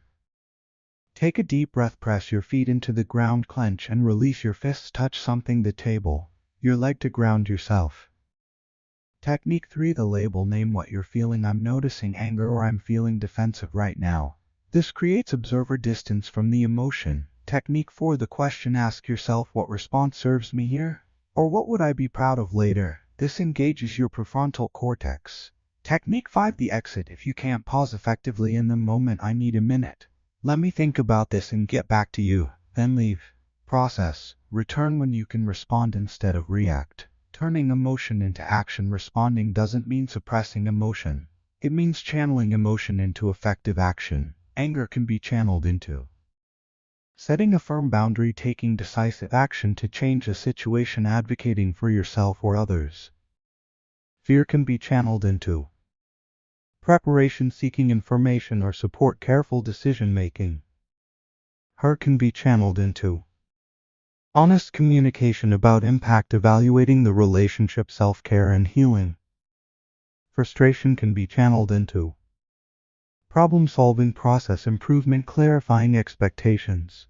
Take a deep breath. Press your feet into the ground. Clench and release your fists. Touch something, the table, your leg, to ground yourself. Technique 3. The label. Name what you're feeling. I'm noticing anger, or I'm feeling defensive right now. This creates observer distance from the emotion. Technique 4. The question. Ask yourself, what response serves me here? Or what would I be proud of later? This engages your prefrontal cortex. Technique 5. The exit. If you can't pause effectively in the moment, I need a minute. Let me think about this and get back to you. Then leave. Process. Return when you can respond instead of react. Turning emotion into action. Responding doesn't mean suppressing emotion. It means channeling emotion into effective action. Anger can be channeled into setting a firm boundary, taking decisive action to change a situation, advocating for yourself or others. Fear can be channeled into preparation, seeking information or support, careful decision making. Hurt can be channeled into honest communication about impact, evaluating the relationship, self-care and healing. Frustration can be channeled into problem-solving process, improvement, clarifying expectations.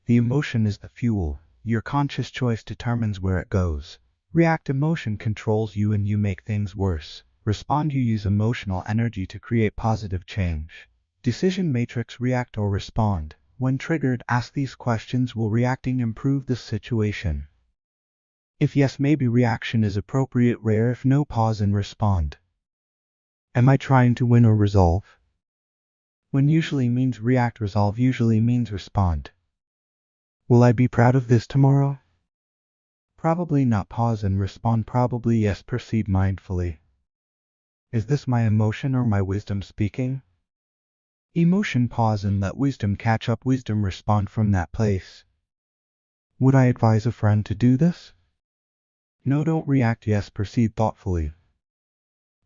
The emotion is the fuel. Your conscious choice determines where it goes. React. Emotion controls you and you make things worse. Respond. You use emotional energy to create positive change. Decision matrix. React or respond. When triggered, ask these questions. Will reacting improve this situation? If yes, maybe reaction is appropriate. Rare. If no, pause and respond. Am I trying to win or resolve? When usually means react. Resolve usually means respond. Will I be proud of this tomorrow? Probably not. Pause and respond. Probably yes. Proceed mindfully. Is this my emotion or my wisdom speaking? Emotion. Pause and let wisdom catch up. Wisdom. Respond from that place. Would I advise a friend to do this? No, don't react. Yes, proceed thoughtfully.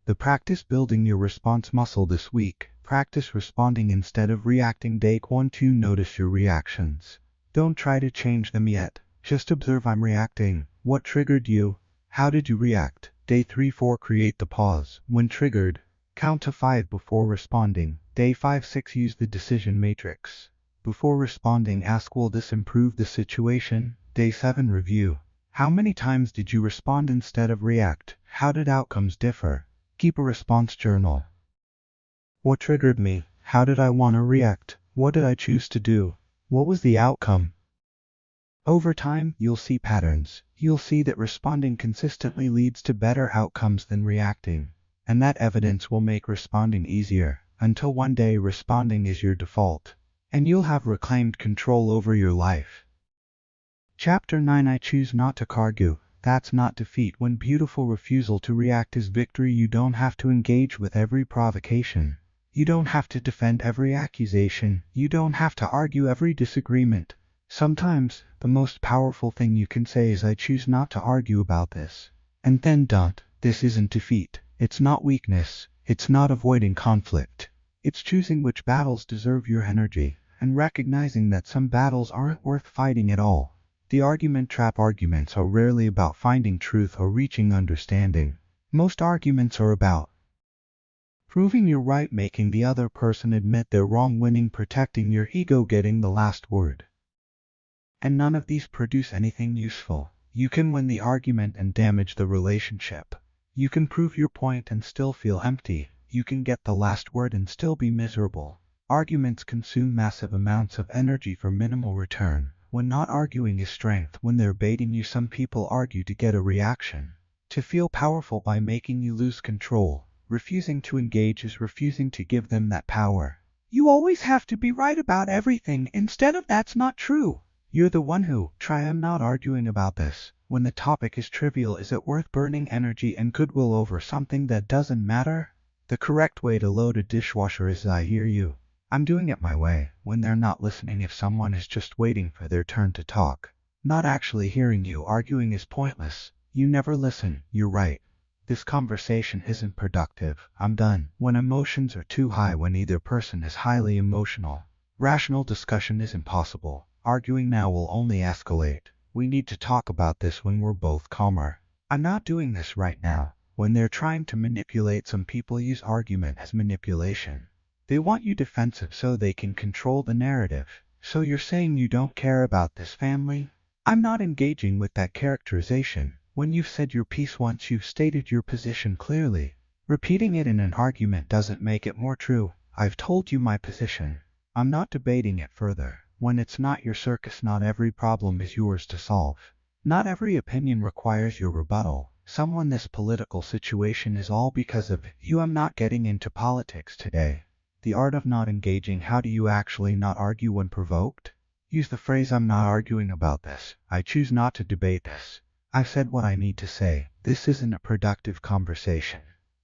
The practice. Building your response muscle this week. Practice responding instead of reacting. Day 1. 2. Notice your reactions. Don't try to change them yet. Just observe. I'm reacting. What triggered you? How did you react? Day 3. 4. Create the pause. When triggered, count to 5 before responding. Day 5. 6. Use the decision matrix. Before responding, ask, will this improve the situation? Day 7. Review. How many times did you respond instead of react? How did outcomes differ? Keep a response journal. What triggered me? How did I want to react? What did I choose to do? What was the outcome? Over time, you'll see patterns. You'll see that responding consistently leads to better outcomes than reacting. And that evidence will make responding easier, until one day responding is your default, and you'll have reclaimed control over your life. Chapter 9. I choose not to argue. That's not defeat. When beautiful refusal to react is victory. You don't have to engage with every provocation. You don't have to defend every accusation. You don't have to argue every disagreement. Sometimes, the most powerful thing you can say is, I choose not to argue about this. And then don't. This isn't defeat. It's not weakness. It's not avoiding conflict. It's choosing which battles deserve your energy, and recognizing that some battles aren't worth fighting at all. The argument trap. Arguments are rarely about finding truth or reaching understanding. Most arguments are about proving you're right, making the other person admit they're wrong, winning, protecting your ego, getting the last word. And none of these produce anything useful. You can win the argument and damage the relationship. You can prove your point and still feel empty. You can get the last word and still be miserable. Arguments consume massive amounts of energy for minimal return. When not arguing is strength. When they're baiting you, some people argue to get a reaction, to feel powerful by making you lose control. Refusing to engage is refusing to give them that power. You always have to be right about everything instead of that's not true. You're the one who, try. I'm not arguing about this. When the topic is trivial, is it worth burning energy and goodwill over something that doesn't matter? The correct way to load a dishwasher is, I hear you. I'm doing it my way. When they're not listening, if someone is just waiting for their turn to talk, not actually hearing you, arguing is pointless. You never listen. You're right. This conversation isn't productive. I'm done. When emotions are too high, when either person is highly emotional, rational discussion is impossible. Arguing now will only escalate. We need to talk about this when we're both calmer. I'm not doing this right now. When they're trying to manipulate, some people use argument as manipulation. They want you defensive so they can control the narrative. So you're saying you don't care about this family? I'm not engaging with that characterization. When you've said your piece once, you've stated your position clearly. Repeating it in an argument doesn't make it more true. I've told you my position. I'm not debating it further. When it's not your circus, not every problem is yours to solve. Not every opinion requires your rebuttal. Someone, this political situation is all because of you. I'm not getting into politics today. The art of not engaging. How do you actually not argue when provoked? Use the phrase, I'm not arguing about this. I choose not to debate this. I've said what I need to say. This isn't a productive conversation.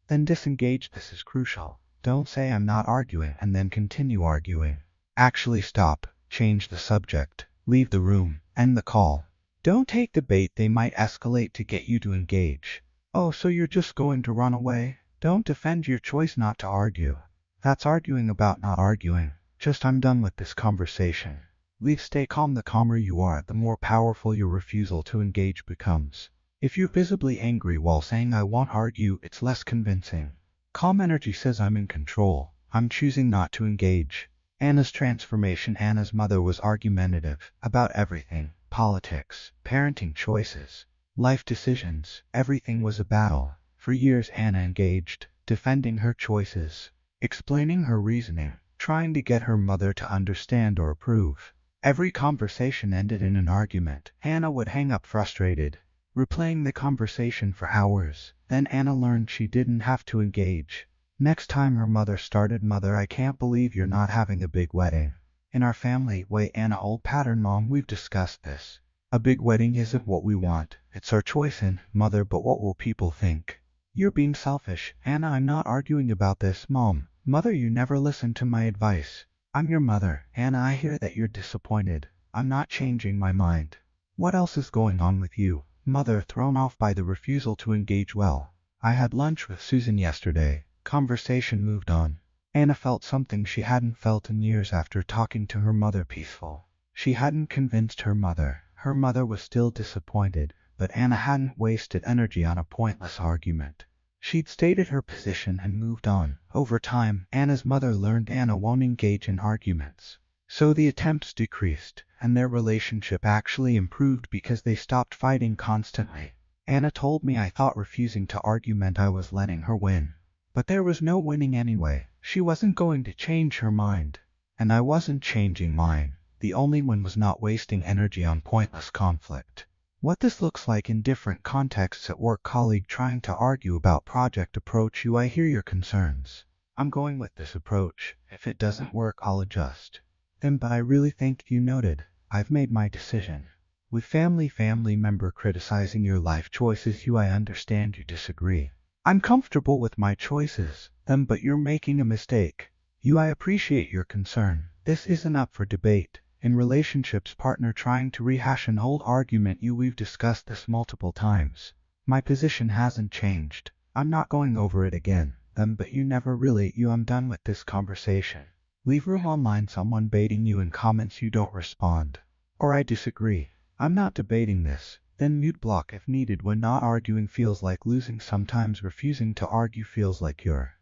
Then disengage. This is crucial. Don't say I'm not arguing and then continue arguing. Actually stop, change the subject, leave the room, end the call. Don't take the bait. They might escalate to get you to engage. Oh, so you're just going to run away? Don't defend your choice not to argue. That's arguing about not arguing. Just, I'm done with this conversation. Leave. Stay calm. The calmer you are, the more powerful your refusal to engage becomes. If you're visibly angry while saying I won't argue, it's less convincing. Calm energy says I'm in control. I'm choosing not to engage. Anna's transformation. Anna's mother was argumentative about everything. Politics, parenting choices, life decisions. Everything was a battle. For years Anna engaged, defending her choices, explaining her reasoning, trying to get her mother to understand or approve. Every conversation ended in an argument. Anna would hang up frustrated, replaying the conversation for hours. Then Anna learned she didn't have to engage. Next time her mother started, Mother, I can't believe you're not having a big wedding. In our family, way Anna, old pattern. Mom, we've discussed this. A big wedding isn't what we want. It's our choice. And Mother, but what will people think? You're being selfish. Anna, I'm not arguing about this. Mom, Mother, you never listened to my advice. I'm your mother. Anna, I hear that you're disappointed. I'm not changing my mind. What else is going on with you? Mother, thrown off by the refusal to engage. Well, I had lunch with Susan yesterday. Conversation moved on. Anna felt something she hadn't felt in years after talking to her mother. Peaceful. She hadn't convinced her mother. Her mother was still disappointed, but Anna hadn't wasted energy on a pointless argument. She'd stated her position and moved on. Over time, Anna's mother learned Anna won't engage in arguments. So the attempts decreased, and their relationship actually improved because they stopped fighting constantly. Anna told me I thought refusing to argue meant I was letting her win. But there was no winning anyway. She wasn't going to change her mind. And I wasn't changing mine. The only win was not wasting energy on pointless conflict. What this looks like in different contexts: at work, colleague trying to argue about project approach. I hear your concerns. I'm going with this approach. If it doesn't work, I'll adjust. Then, but I really think you noted. I've made my decision. With family member criticizing your life choices. I understand you disagree. I'm comfortable with my choices. Then, but you're making a mistake. I appreciate your concern. This isn't up for debate. In relationships, partner trying to rehash an old argument. We've discussed this multiple times. My position hasn't changed. I'm not going over it again. Then, but you never really. I'm done with this conversation. Leave room. Online, someone baiting you in comments. You don't respond. Or I disagree. I'm not debating this. Then mute, block if needed. When not arguing feels like losing, sometimes refusing to argue feels like you're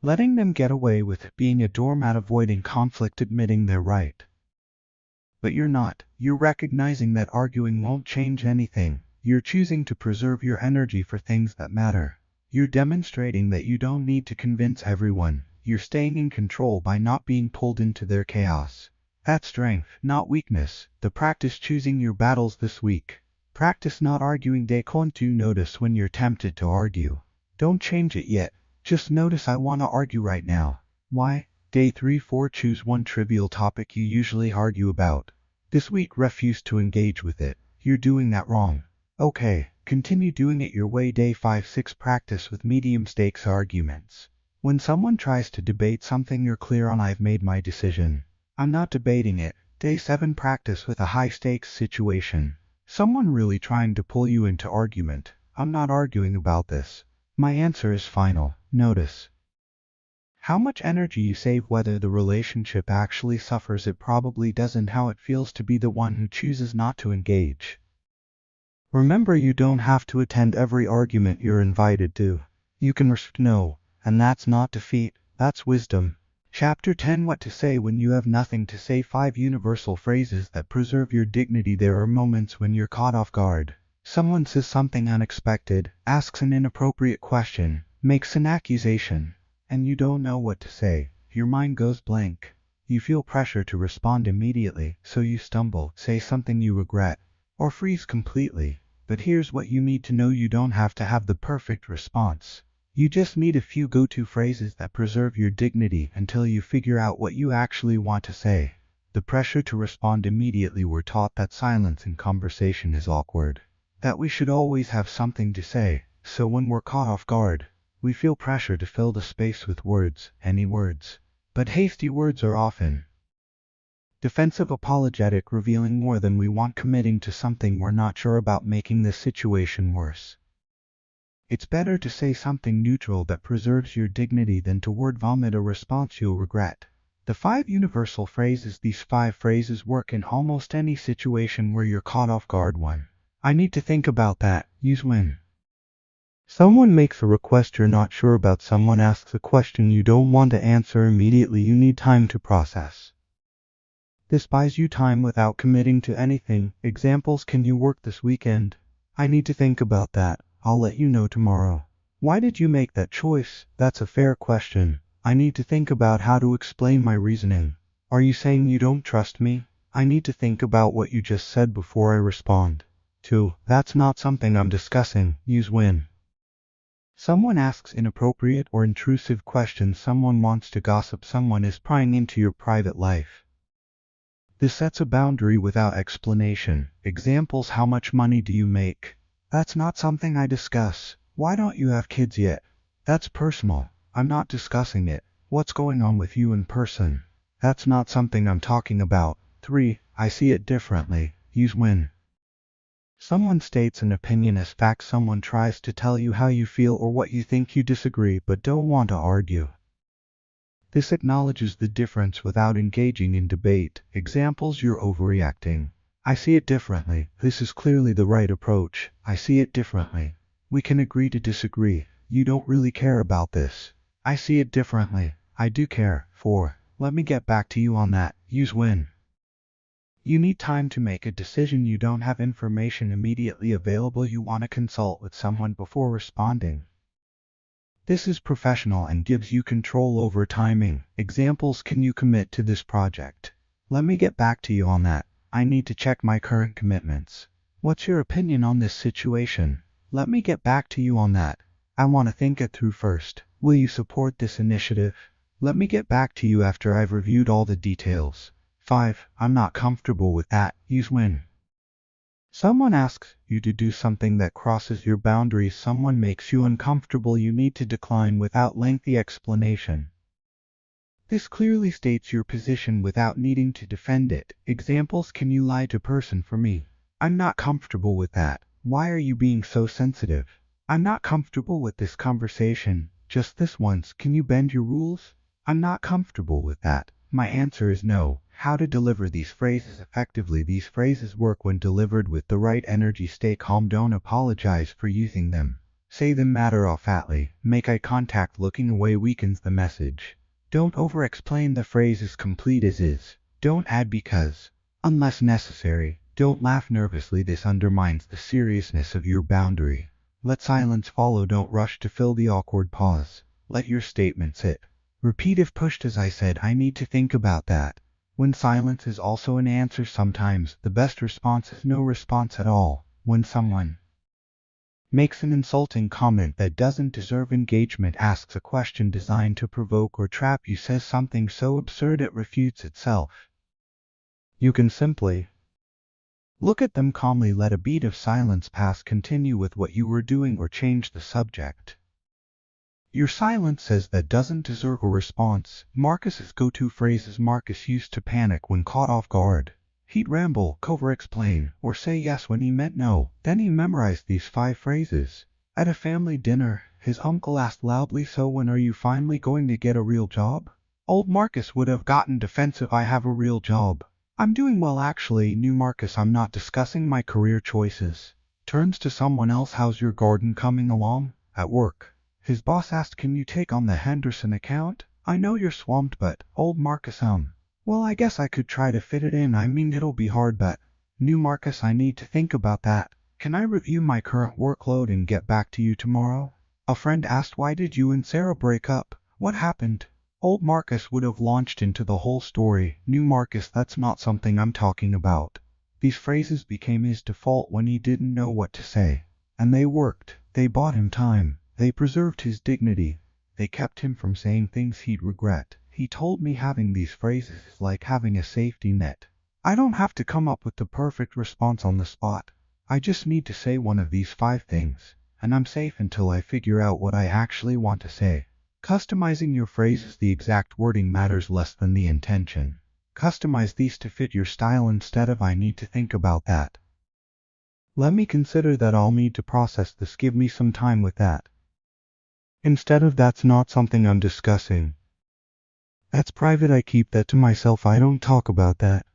letting them get away with it, being a doormat, avoiding conflict, admitting they're right. But you're not. You're recognizing that arguing won't change anything. You're choosing to preserve your energy for things that matter. You're demonstrating that you don't need to convince everyone. You're staying in control by not being pulled into their chaos. That's strength, not weakness. Practice choosing your battles this week. Practice not arguing. Day 2. Notice when you're tempted to argue. Don't change it yet. Just notice, I want to argue right now. Why? Day 3-4. Choose one trivial topic you usually argue about. This week, refuse to engage with it. You're doing that wrong. Okay, continue doing it your way. Day 5-6. Practice with medium stakes arguments. When someone tries to debate something you're clear on, I've made my decision. I'm not debating it. Day 7. Practice with a high stakes situation. Someone really trying to pull you into argument. I'm not arguing about this. My answer is final. Notice how much energy you save. Whether the relationship actually suffers, it probably doesn't. How it feels to be the one who chooses not to engage. Remember, you don't have to attend every argument you're invited to. You can respond no, and that's not defeat, that's wisdom. Chapter 10: What to say when you have nothing to say. 5 universal phrases that preserve your dignity. There are moments when you're caught off guard. Someone says something unexpected, asks an inappropriate question, makes an accusation, and you don't know what to say. Your mind goes blank. You feel pressure to respond immediately, so you stumble, say something you regret, or freeze completely. But here's what you need to know: you don't have to have the perfect response. You just need a few go-to phrases that preserve your dignity until you figure out what you actually want to say. The pressure to respond immediately. We're taught that silence in conversation is awkward, that we should always have something to say, so when we're caught off guard, we feel pressure to fill the space with words, any words. But hasty words are often defensive, apologetic, revealing more than we want, committing to something we're not sure about, making the situation worse. It's better to say something neutral that preserves your dignity than to word vomit a response you'll regret. The 5 universal phrases. These 5 phrases work in almost any situation where you're caught off guard. 1. I need to think about that. Use when someone makes a request you're not sure about. Someone asks a question you don't want to answer immediately. You need time to process. This buys you time without committing to anything. Examples: can you work this weekend? I need to think about that. I'll let you know tomorrow. Why did you make that choice? That's a fair question. I need to think about how to explain my reasoning. Are you saying you don't trust me? I need to think about what you just said before I respond. 2. That's not something I'm discussing. Use when someone asks inappropriate or intrusive questions. Someone wants to gossip. Someone is prying into your private life. This sets a boundary without explanation. Examples: how much money do you make? That's not something I discuss. Why don't you have kids yet? That's personal. I'm not discussing it. What's going on with you in person? That's not something I'm talking about. 3. I see it differently. Use when someone states an opinion as fact. Someone tries to tell you how you feel or what you think. You disagree but don't want to argue. This acknowledges the difference without engaging in debate. Examples: you're overreacting. I see it differently. This is clearly the right approach. I see it differently. We can agree to disagree. You don't really care about this. I see it differently. I do care. 4. Let me get back to you on that. Use when you need time to make a decision. You don't have information immediately available. You want to consult with someone before responding. This is professional and gives you control over timing. Examples: can you commit to this project? Let me get back to you on that. I need to check my current commitments. What's your opinion on this situation? Let me get back to you on that. I want to think it through first. Will you support this initiative? Let me get back to you after I've reviewed all the details. 5. I'm not comfortable with that. Use when someone asks you to do something that crosses your boundaries. Someone makes you uncomfortable. You need to decline without lengthy explanation. This clearly states your position without needing to defend it. Examples: can you lie to person for me? I'm not comfortable with that. Why are you being so sensitive? I'm not comfortable with this conversation. Just this once. Can you bend your rules? I'm not comfortable with that. My answer is no. How to deliver these phrases effectively. These phrases work when delivered with the right energy. Stay calm. Don't apologize for using them. Say them matter-of-factly. Make eye contact. Looking away weakens the message. Don't over-explain the phrases. Complete as is. Don't add because, unless necessary. Don't laugh nervously. This undermines the seriousness of your boundary. Let silence follow. Don't rush to fill the awkward pause. Let your statement sit. Repeat if pushed. As I said, I need to think about that. When silence is also an answer, sometimes the best response is no response at all. When someone makes an insulting comment that doesn't deserve engagement, asks a question designed to provoke or trap you, says something so absurd it refutes itself, you can simply look at them calmly, let a beat of silence pass, continue with what you were doing, or change the subject. Your silence says that doesn't deserve a response. Marcus's go-to phrases. Marcus used to panic when caught off guard. He'd ramble, over-explain, or say yes when he meant no. Then he memorized these 5 phrases. At a family dinner, his uncle asked loudly, "So when are you finally going to get a real job?" Old Marcus would have gotten defensive. "I have a real job. I'm doing well actually." New Marcus: "I'm not discussing my career choices." Turns to someone else: "How's your garden coming along?" At work, his boss asked, "Can you take on the Henderson account? I know you're swamped, but..." Old Marcus: Well, I guess I could try to fit it in. I mean, it'll be hard, but..." New Marcus: "I need to think about that." Can I review my current workload and get back to you tomorrow? A friend asked, why did you and Sarah break up? What happened? Old Marcus would have launched into the whole story. New Marcus, that's not something I'm talking about. These phrases became his default when he didn't know what to say. And they worked. They bought him time. They preserved his dignity. They kept him from saying things he'd regret. He told me having these phrases is like having a safety net. I don't have to come up with the perfect response on the spot. I just need to say one of these 5 things, and I'm safe until I figure out what I actually want to say. Customizing your phrases, the exact wording matters less than the intention. Customize these to fit your style instead of I need to think about that. Let me consider that. I'll need to process this. Give me some time with that. Instead of that's not something I'm discussing. That's private. I keep that to myself. I don't talk about that.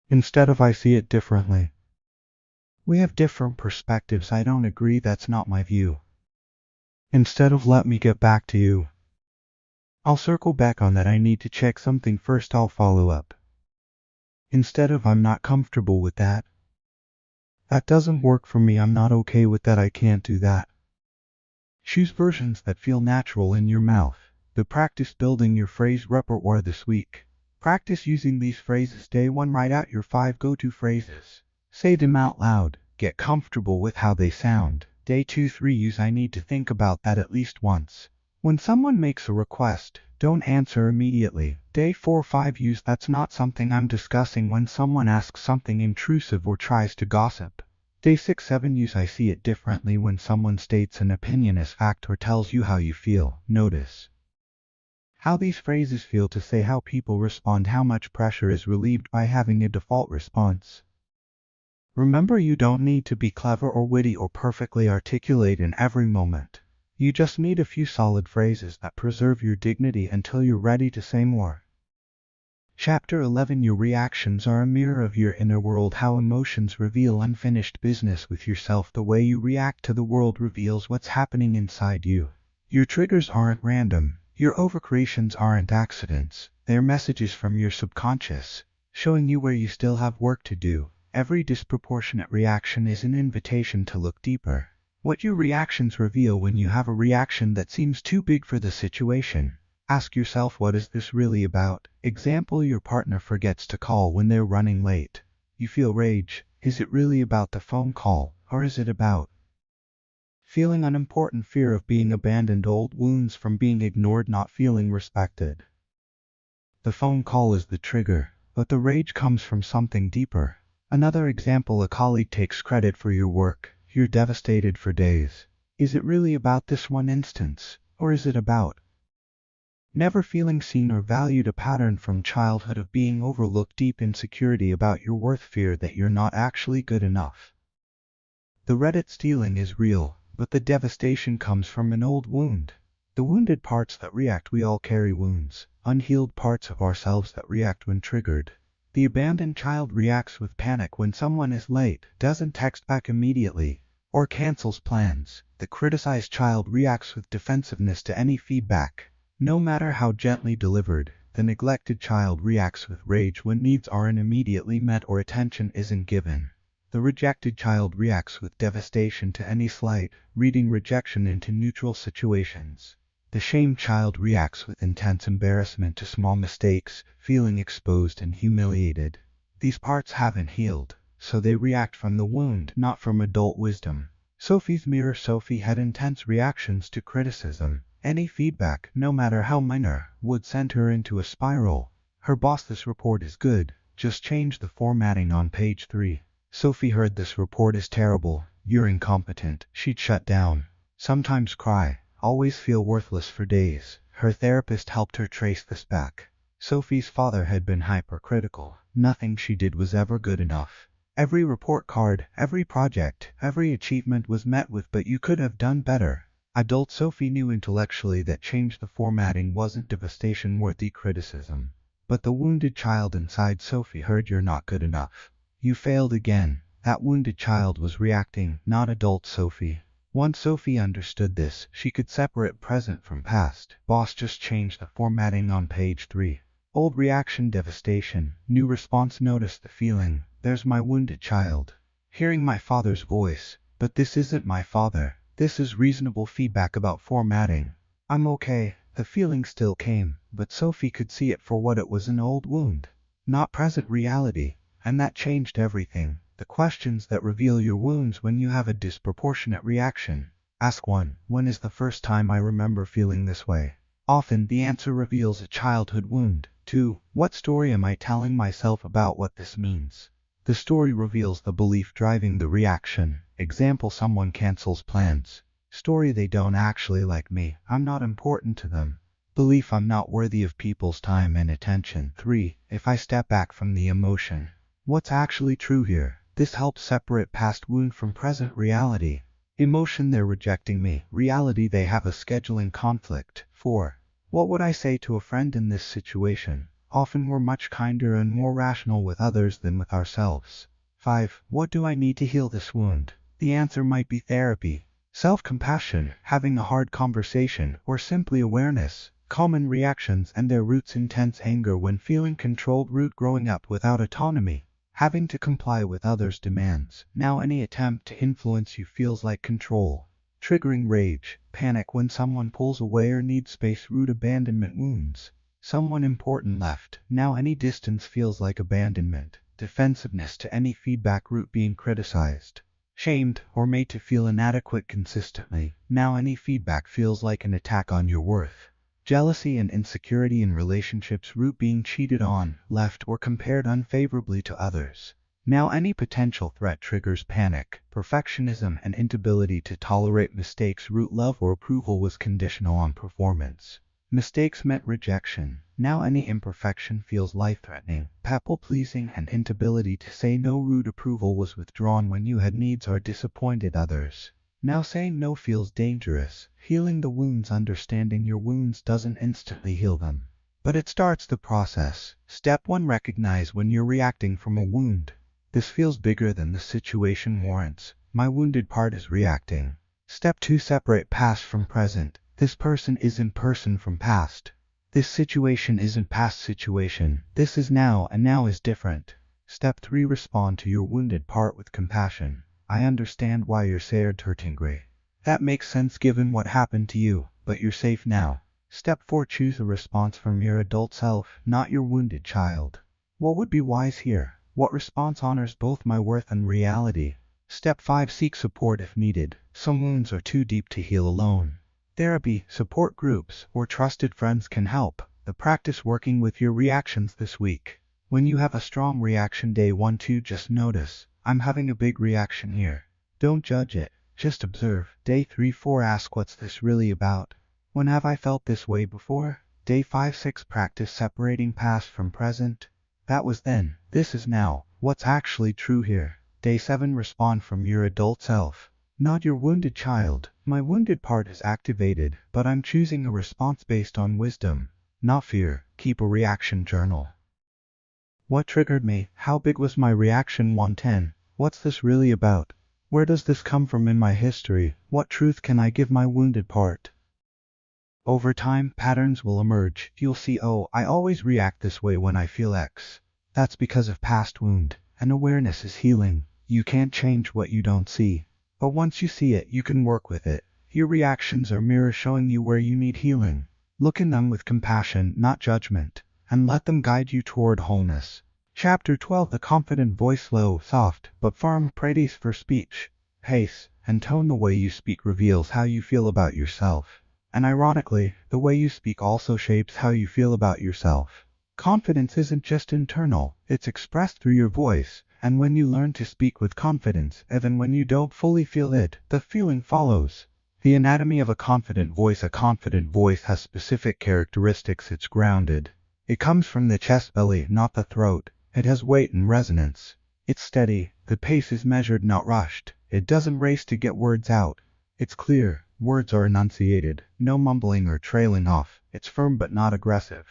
Instead of I see it differently. We have different perspectives. I don't agree. That's not my view. Instead of let me get back to you. I'll circle back on that. I need to check something first. I'll follow up. Instead of I'm not comfortable with that. That doesn't work for me. I'm not okay with that. I can't do that. Choose versions that feel natural in your mouth. But practice building your phrase repertoire this week. Practice using these phrases. Day 1, write out your 5 go-to phrases. Say them out loud. Get comfortable with how they sound. Day 2, 3, use I need to think about that at least once. When someone makes a request, don't answer immediately. Day 4, 5, use that's not something I'm discussing when someone asks something intrusive or tries to gossip. Day 6, 7, use I see it differently when someone states an opinion as fact or tells you how you feel. Notice how these phrases feel to say, how people respond, how much pressure is relieved by having a default response. Remember, you don't need to be clever or witty or perfectly articulate in every moment. You just need a few solid phrases that preserve your dignity until you're ready to say more. Chapter 11. Your reactions are a mirror of your inner world. How emotions reveal unfinished business with yourself. The way you react to the world reveals what's happening inside you. Your triggers aren't random. Your overcreations aren't accidents. They're messages from your subconscious, showing you where you still have work to do. Every disproportionate reaction is an invitation to look deeper. What your reactions reveal. When you have a reaction that seems too big for the situation, ask yourself, what is this really about? Example, your partner forgets to call when they're running late. You feel rage. Is it really about the phone call, or is it about feeling unimportant? Fear of being abandoned. Old wounds from being ignored, not feeling respected. The phone call is the trigger, but the rage comes from something deeper. Another example, a colleague takes credit for your work. You're devastated for days. Is it really about this one instance, or is it about never feeling seen or valued? A pattern from childhood of being overlooked. Deep insecurity about your worth. Fear that you're not actually good enough. The Reddit stealing is real, but the devastation comes from an old wound. The wounded parts that react. We all carry wounds, unhealed parts of ourselves that react when triggered. The abandoned child reacts with panic when someone is late, doesn't text back immediately, or cancels plans. The criticized child reacts with defensiveness to any feedback, no matter how gently delivered. The neglected child reacts with rage when needs aren't immediately met or attention isn't given. The rejected child reacts with devastation to any slight, reading rejection into neutral situations. The shamed child reacts with intense embarrassment to small mistakes, feeling exposed and humiliated. These parts haven't healed, so they react from the wound, not from adult wisdom. Sophie's mirror. Sophie had intense reactions to criticism. Any feedback, no matter how minor, would send her into a spiral. Her boss: this report is good, just change the formatting on page 3. Sophie heard: this report is terrible, you're incompetent. She'd shut down, sometimes cry, always feel worthless for days. Her therapist helped her trace this back. Sophie's father had been hypercritical. Nothing she did was ever good enough. Every report card, every project, every achievement was met with "but you could have done better." Adult Sophie knew intellectually that change the formatting wasn't devastation-worthy criticism. But the wounded child inside Sophie heard: you're not good enough. You failed again. That wounded child was reacting, not adult Sophie. Once Sophie understood this, she could separate present from past. Boss: just change the formatting on page 3. Old reaction: devastation. New response: notice the feeling. There's my wounded child. Hearing my father's voice. But this isn't my father. This is reasonable feedback about formatting. I'm okay. The feeling still came, but Sophie could see it for what it was, an old wound, not present reality. And that changed everything. The questions that reveal your wounds when you have a disproportionate reaction. Ask 1. When is the first time I remember feeling this way? Often the answer reveals a childhood wound. 2. What story am I telling myself about what this means? The story reveals the belief driving the reaction. Example: someone cancels plans. Story: they don't actually like me. I'm not important to them. Belief: I'm not worthy of people's time and attention. 3. If I step back from the emotion, what's actually true here? This helps separate past wound from present reality. Emotion: they're rejecting me. Reality: they have a scheduling conflict. 4. What would I say to a friend in this situation? Often we're much kinder and more rational with others than with ourselves. 5. What do I need to heal this wound? The answer might be therapy, self-compassion, having a hard conversation, or simply awareness. Common reactions and their roots: intense anger when feeling controlled. Root: growing up without autonomy, having to comply with others' demands. Now any attempt to influence you feels like control. Triggering: rage, panic when someone pulls away or needs space. Root: abandonment wounds, someone important left. Now any distance feels like abandonment. Defensiveness to any feedback. Root: being criticized, shamed, or made to feel inadequate consistently. Now any feedback feels like an attack on your worth. Jealousy and insecurity in relationships. Root: being cheated on, left, or compared unfavorably to others. Now any potential threat triggers panic, perfectionism, and inability to tolerate mistakes. Root: love or approval was conditional on performance. Mistakes meant rejection. Now any imperfection feels life-threatening. People-pleasing and inability to say no. Root: approval was withdrawn when you had needs or disappointed others. Now saying no feels dangerous. Healing the wounds: understanding your wounds doesn't instantly heal them, but it starts the process. Step 1. Recognize when you're reacting from a wound. This feels bigger than the situation warrants. My wounded part is reacting. Step 2. Separate past from present. This person isn't person from past. This situation isn't past situation. This is now, and now is different. Step 3. Respond to your wounded part with compassion. I understand why you're scared, Gray. That makes sense given what happened to you, but you're safe now. Step 4. Choose a response from your adult self, not your wounded child. What would be wise here? What response honors both my worth and reality? Step 5. Seek support if needed. Some wounds are too deep to heal alone. Therapy, support groups, or trusted friends can help. The practice working with your reactions this week. When you have a strong reaction: day 1, 2, just notice, I'm having a big reaction here. Don't judge it, just observe. Day 3, 4, ask, what's this really about? When have I felt this way before? Day 5, 6, practice separating past from present. That was then, this is now. What's actually true here? Day 7, respond from your adult self, not your wounded child. My wounded part is activated, but I'm choosing a response based on wisdom, not fear. Keep a reaction journal. What triggered me? How big was my reaction? 110. What's this really about? Where does this come from in my history? What truth can I give my wounded part? Over time, patterns will emerge. You'll see, oh, I always react this way when I feel X. That's because of past wound, and awareness is healing. You can't change what you don't see, but once you see it, you can work with it. Your reactions are mirrors showing you where you need healing. Look in them with compassion, not judgment, and let them guide you toward wholeness. Chapter 12. The confident voice. Slow, soft, but firm. Practice for speech. Pace and tone. The way you speak reveals how you feel about yourself. And ironically, the way you speak also shapes how you feel about yourself. Confidence isn't just internal, it's expressed through your voice. And when you learn to speak with confidence, even when you don't fully feel it, the feeling follows. The anatomy of a confident voice. A confident voice has specific characteristics. It's grounded. It comes from the chest belly, not the throat. It has weight and resonance. It's steady. The pace is measured, not rushed. It doesn't race to get words out. It's clear. Words are enunciated. No mumbling or trailing off. It's firm but not aggressive.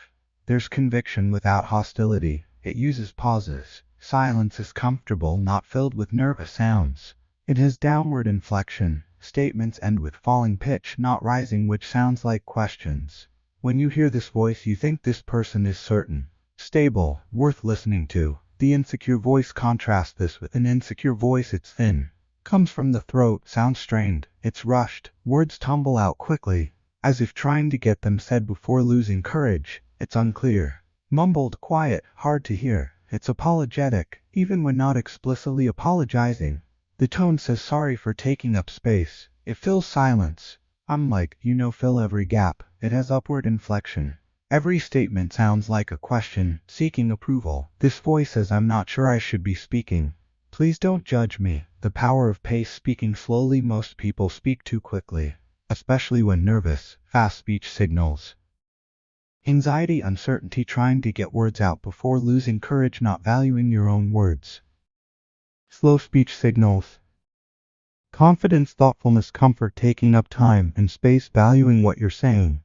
There's conviction without hostility. It uses pauses. Silence is comfortable, not filled with nervous sounds. It has downward inflection. Statements end with falling pitch, not rising, which sounds like questions. When you hear this voice, you think this person is certain, stable, worth listening to. The insecure voice contrasts this with an insecure voice. It's thin, comes from the throat, sounds strained, it's rushed, words tumble out quickly, as if trying to get them said before losing courage. It's unclear, mumbled, quiet, hard to hear. It's apologetic, even when not explicitly apologizing. The tone says sorry for taking up space. It fills silence. Unlike, fill every gap. It has upward inflection. Every statement sounds like a question, seeking approval. This voice says, I'm not sure I should be speaking. Please don't judge me. The power of pace, speaking slowly. Most people speak too quickly, especially when nervous. Fast speech signals anxiety, uncertainty, trying to get words out before losing courage, not valuing your own words. Slow speech signals confidence, thoughtfulness, comfort, taking up time and space, valuing what you're saying.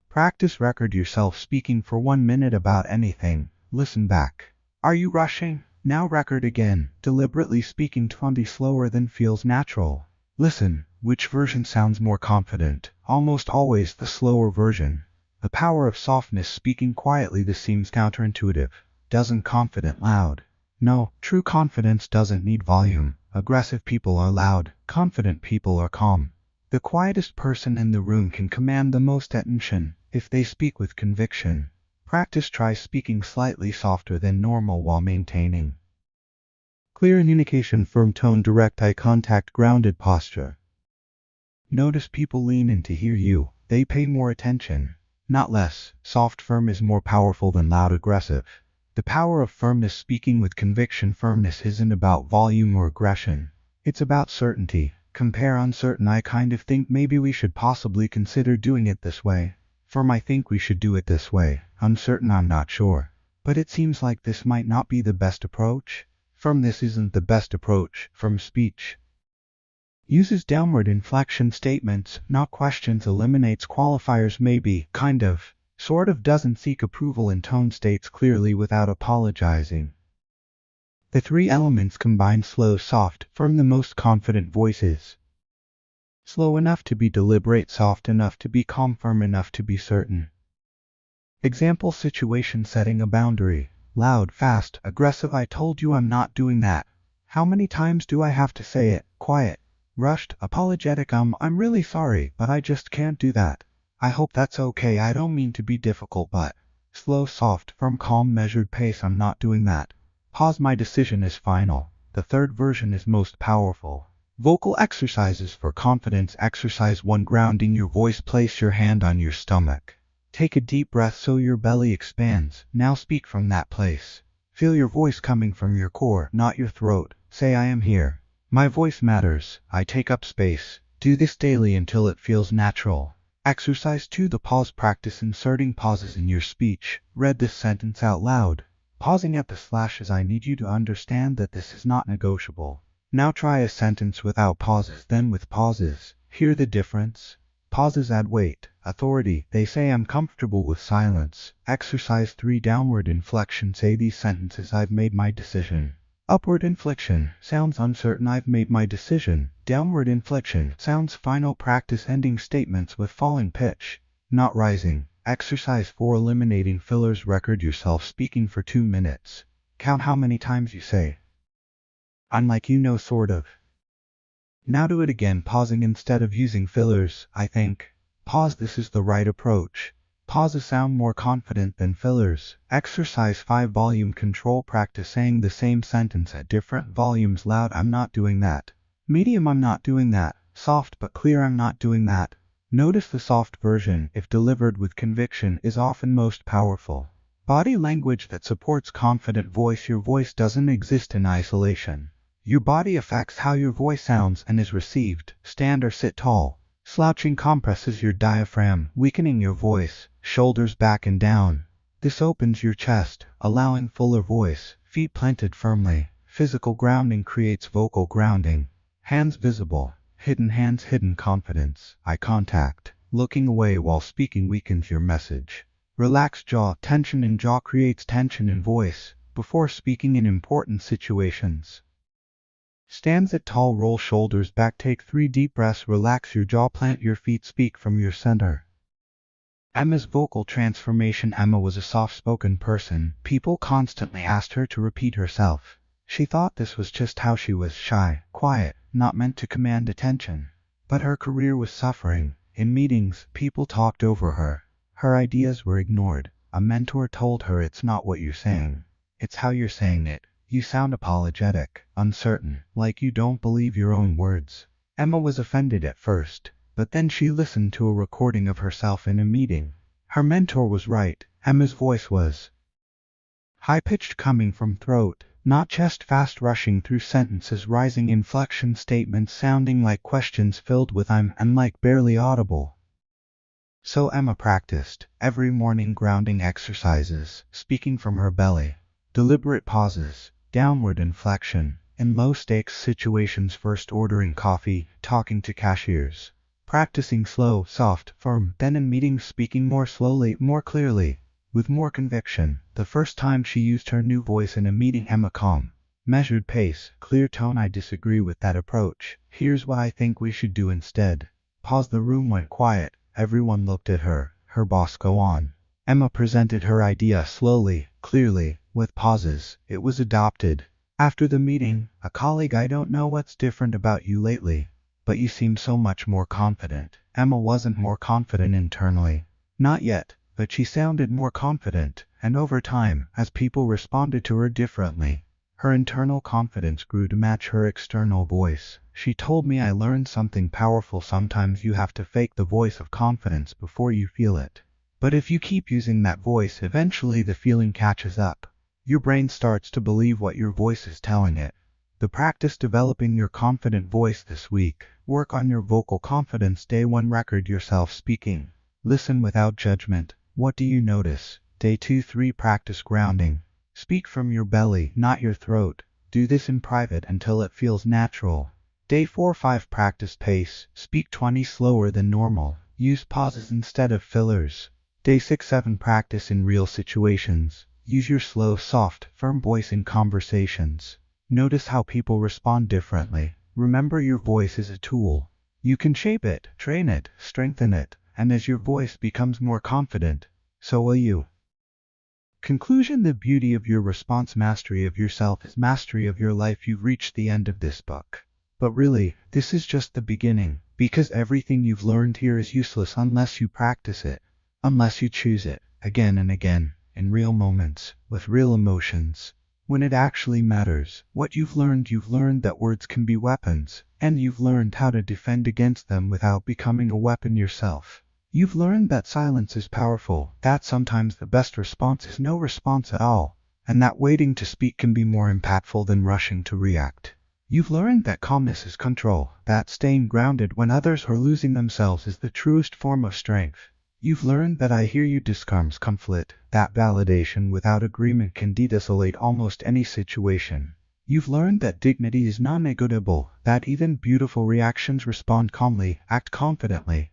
Practice. Record yourself speaking for 1 minute about anything. Listen back. Are you rushing? Now record again, deliberately speaking 20 slower than feels natural. Listen, which version sounds more confident? Almost always the slower version. The power of softness, speaking quietly. This seems counterintuitive. Doesn't confident loud? No, true confidence doesn't need volume. Aggressive people are loud, confident people are calm. The quietest person in the room can command the most attention if they speak with conviction. Practice. Try speaking slightly softer than normal while maintaining clear communication, firm tone, direct eye contact, grounded posture. Notice people lean in to hear you. They pay more attention, not less. Soft, firm is more powerful than loud, aggressive. The power of firmness, speaking with conviction. Firmness isn't about volume or aggression. It's about certainty. Compare uncertain. I kind of think maybe we should possibly consider doing it this way. Firm. I think we should do it this way. Uncertain. I'm not sure. But it seems like this might not be the best approach. Firm. This isn't the best approach. Firm speech uses downward inflection statements, not questions. Eliminates qualifiers. Maybe, kind of, sort of. Doesn't seek approval in tone. States clearly without apologizing. The three elements combine: slow, soft, firm. The most confident voices. Slow enough to be deliberate, soft enough to be calm, firm enough to be certain. Example situation: setting a boundary. Loud, fast, aggressive. I told you I'm not doing that. How many times do I have to say it? Quiet, rushed, apologetic. I'm really sorry, but I just can't do that. I hope that's okay. I don't mean to be difficult, but. Slow, soft, firm, calm, measured pace. I'm not doing that. Pause. My decision is final. The third version is most powerful. Vocal exercises for confidence. Exercise 1: grounding your voice. Place your hand on your stomach. Take a deep breath so your belly expands. Now speak from that place. Feel your voice coming from your core, not your throat. Say, I am here. My voice matters. I take up space. Do this daily until it feels natural. Exercise 2: the pause. Practice inserting pauses in your speech. Read this sentence out loud, pausing at the slashes. I need you to understand that this is not negotiable. Now try a sentence without pauses, then with pauses. Hear the difference? Pauses add weight, authority. They say, I'm comfortable with silence. Exercise 3: downward inflection. Say these sentences: I've made my decision. Upward inflection sounds uncertain. I've made my decision. Downward inflection sounds final. Practice ending statements with falling pitch, not rising. Exercise 4: eliminating fillers. Record yourself speaking for 2 minutes. Count how many times you say, unlike, sort of. Now do it again, pausing instead of using fillers. I think. Pause. This is the right approach. Pauses sound more confident than fillers. Exercise 5: volume control. Practice saying the same sentence at different volumes. Loud, I'm not doing that. Medium, I'm not doing that. Soft but clear, I'm not doing that. Notice the soft version, if delivered with conviction, is often most powerful. Body language that supports confident voice. Your voice doesn't exist in isolation. Your body affects how your voice sounds and is received. Stand or sit tall. Slouching compresses your diaphragm, weakening your voice. Shoulders back and down. This opens your chest, allowing fuller voice. Feet planted firmly. Physical grounding creates vocal grounding. Hands visible. Hidden hands, hidden confidence. Eye contact. Looking away while speaking weakens your message. Relaxed jaw. Tension in jaw creates tension in voice before speaking in important situations. Stand at tall, roll shoulders back, take 3 deep breaths, relax your jaw, plant your feet, speak from your center. Emma's vocal transformation. Emma was a soft-spoken person. People constantly asked her to repeat herself. She thought this was just how she was: shy, quiet, not meant to command attention. But her career was suffering. In meetings, people talked over her. Her ideas were ignored. A mentor told her, "It's not what you're saying. It's how you're saying it. You sound apologetic, uncertain, like you don't believe your own words." Emma was offended at first, but then she listened to a recording of herself in a meeting. Her mentor was right. Emma's voice was high-pitched, coming from throat, not chest, fast rushing through sentences, rising inflection, statements sounding like questions filled with "I'm" and like barely audible. So Emma practiced every morning grounding exercises, speaking from her belly, deliberate pauses, downward inflection, in low-stakes situations, first ordering coffee, talking to cashiers, practicing slow, soft, firm, then in meetings speaking more slowly, more clearly, with more conviction. The first time she used her new voice in a meeting, Emma calm, measured pace, clear tone. "I disagree with that approach. Here's what I think we should do instead." Pause. The room went quiet. Everyone looked at her. Her boss go on. Emma presented her idea slowly, clearly, with pauses. It was adopted. After the meeting, a colleague: "I don't know what's different about you lately, but you seem so much more confident." Emma wasn't more confident internally. Not yet, but she sounded more confident, and over time, as people responded to her differently, her internal confidence grew to match her external voice. She told me, "I learned something powerful. Sometimes you have to fake the voice of confidence before you feel it. But if you keep using that voice, eventually the feeling catches up. Your brain starts to believe what your voice is telling it." The practice: developing your confident voice this week. Work on your vocal confidence. Day 1: record yourself speaking. Listen without judgment. What do you notice? Day 2-3: practice grounding. Speak from your belly, not your throat. Do this in private until it feels natural. Day 4-5: practice pace. Speak 20 slower than normal. Use pauses instead of fillers. Day 6-7: practice in real situations. Use your slow, soft, firm voice in conversations. Notice how people respond differently. Remember, your voice is a tool. You can shape it, train it, strengthen it, and as your voice becomes more confident, so will you. Conclusion: the beauty of your response, mastery of yourself, is mastery of your life. You've reached the end of this book. But really, this is just the beginning, because everything you've learned here is useless unless you practice it, unless you choose it, again and again, in real moments, with real emotions. When it actually matters, what you've learned that words can be weapons, and you've learned how to defend against them without becoming a weapon yourself. You've learned that silence is powerful, that sometimes the best response is no response at all, and that waiting to speak can be more impactful than rushing to react. You've learned that calmness is control, that staying grounded when others are losing themselves is the truest form of strength. You've learned that "I hear you" disarms conflict, that validation without agreement can de-escalate almost any situation. You've learned that dignity is non-negotiable, that even beautiful reactions respond calmly, act confidently,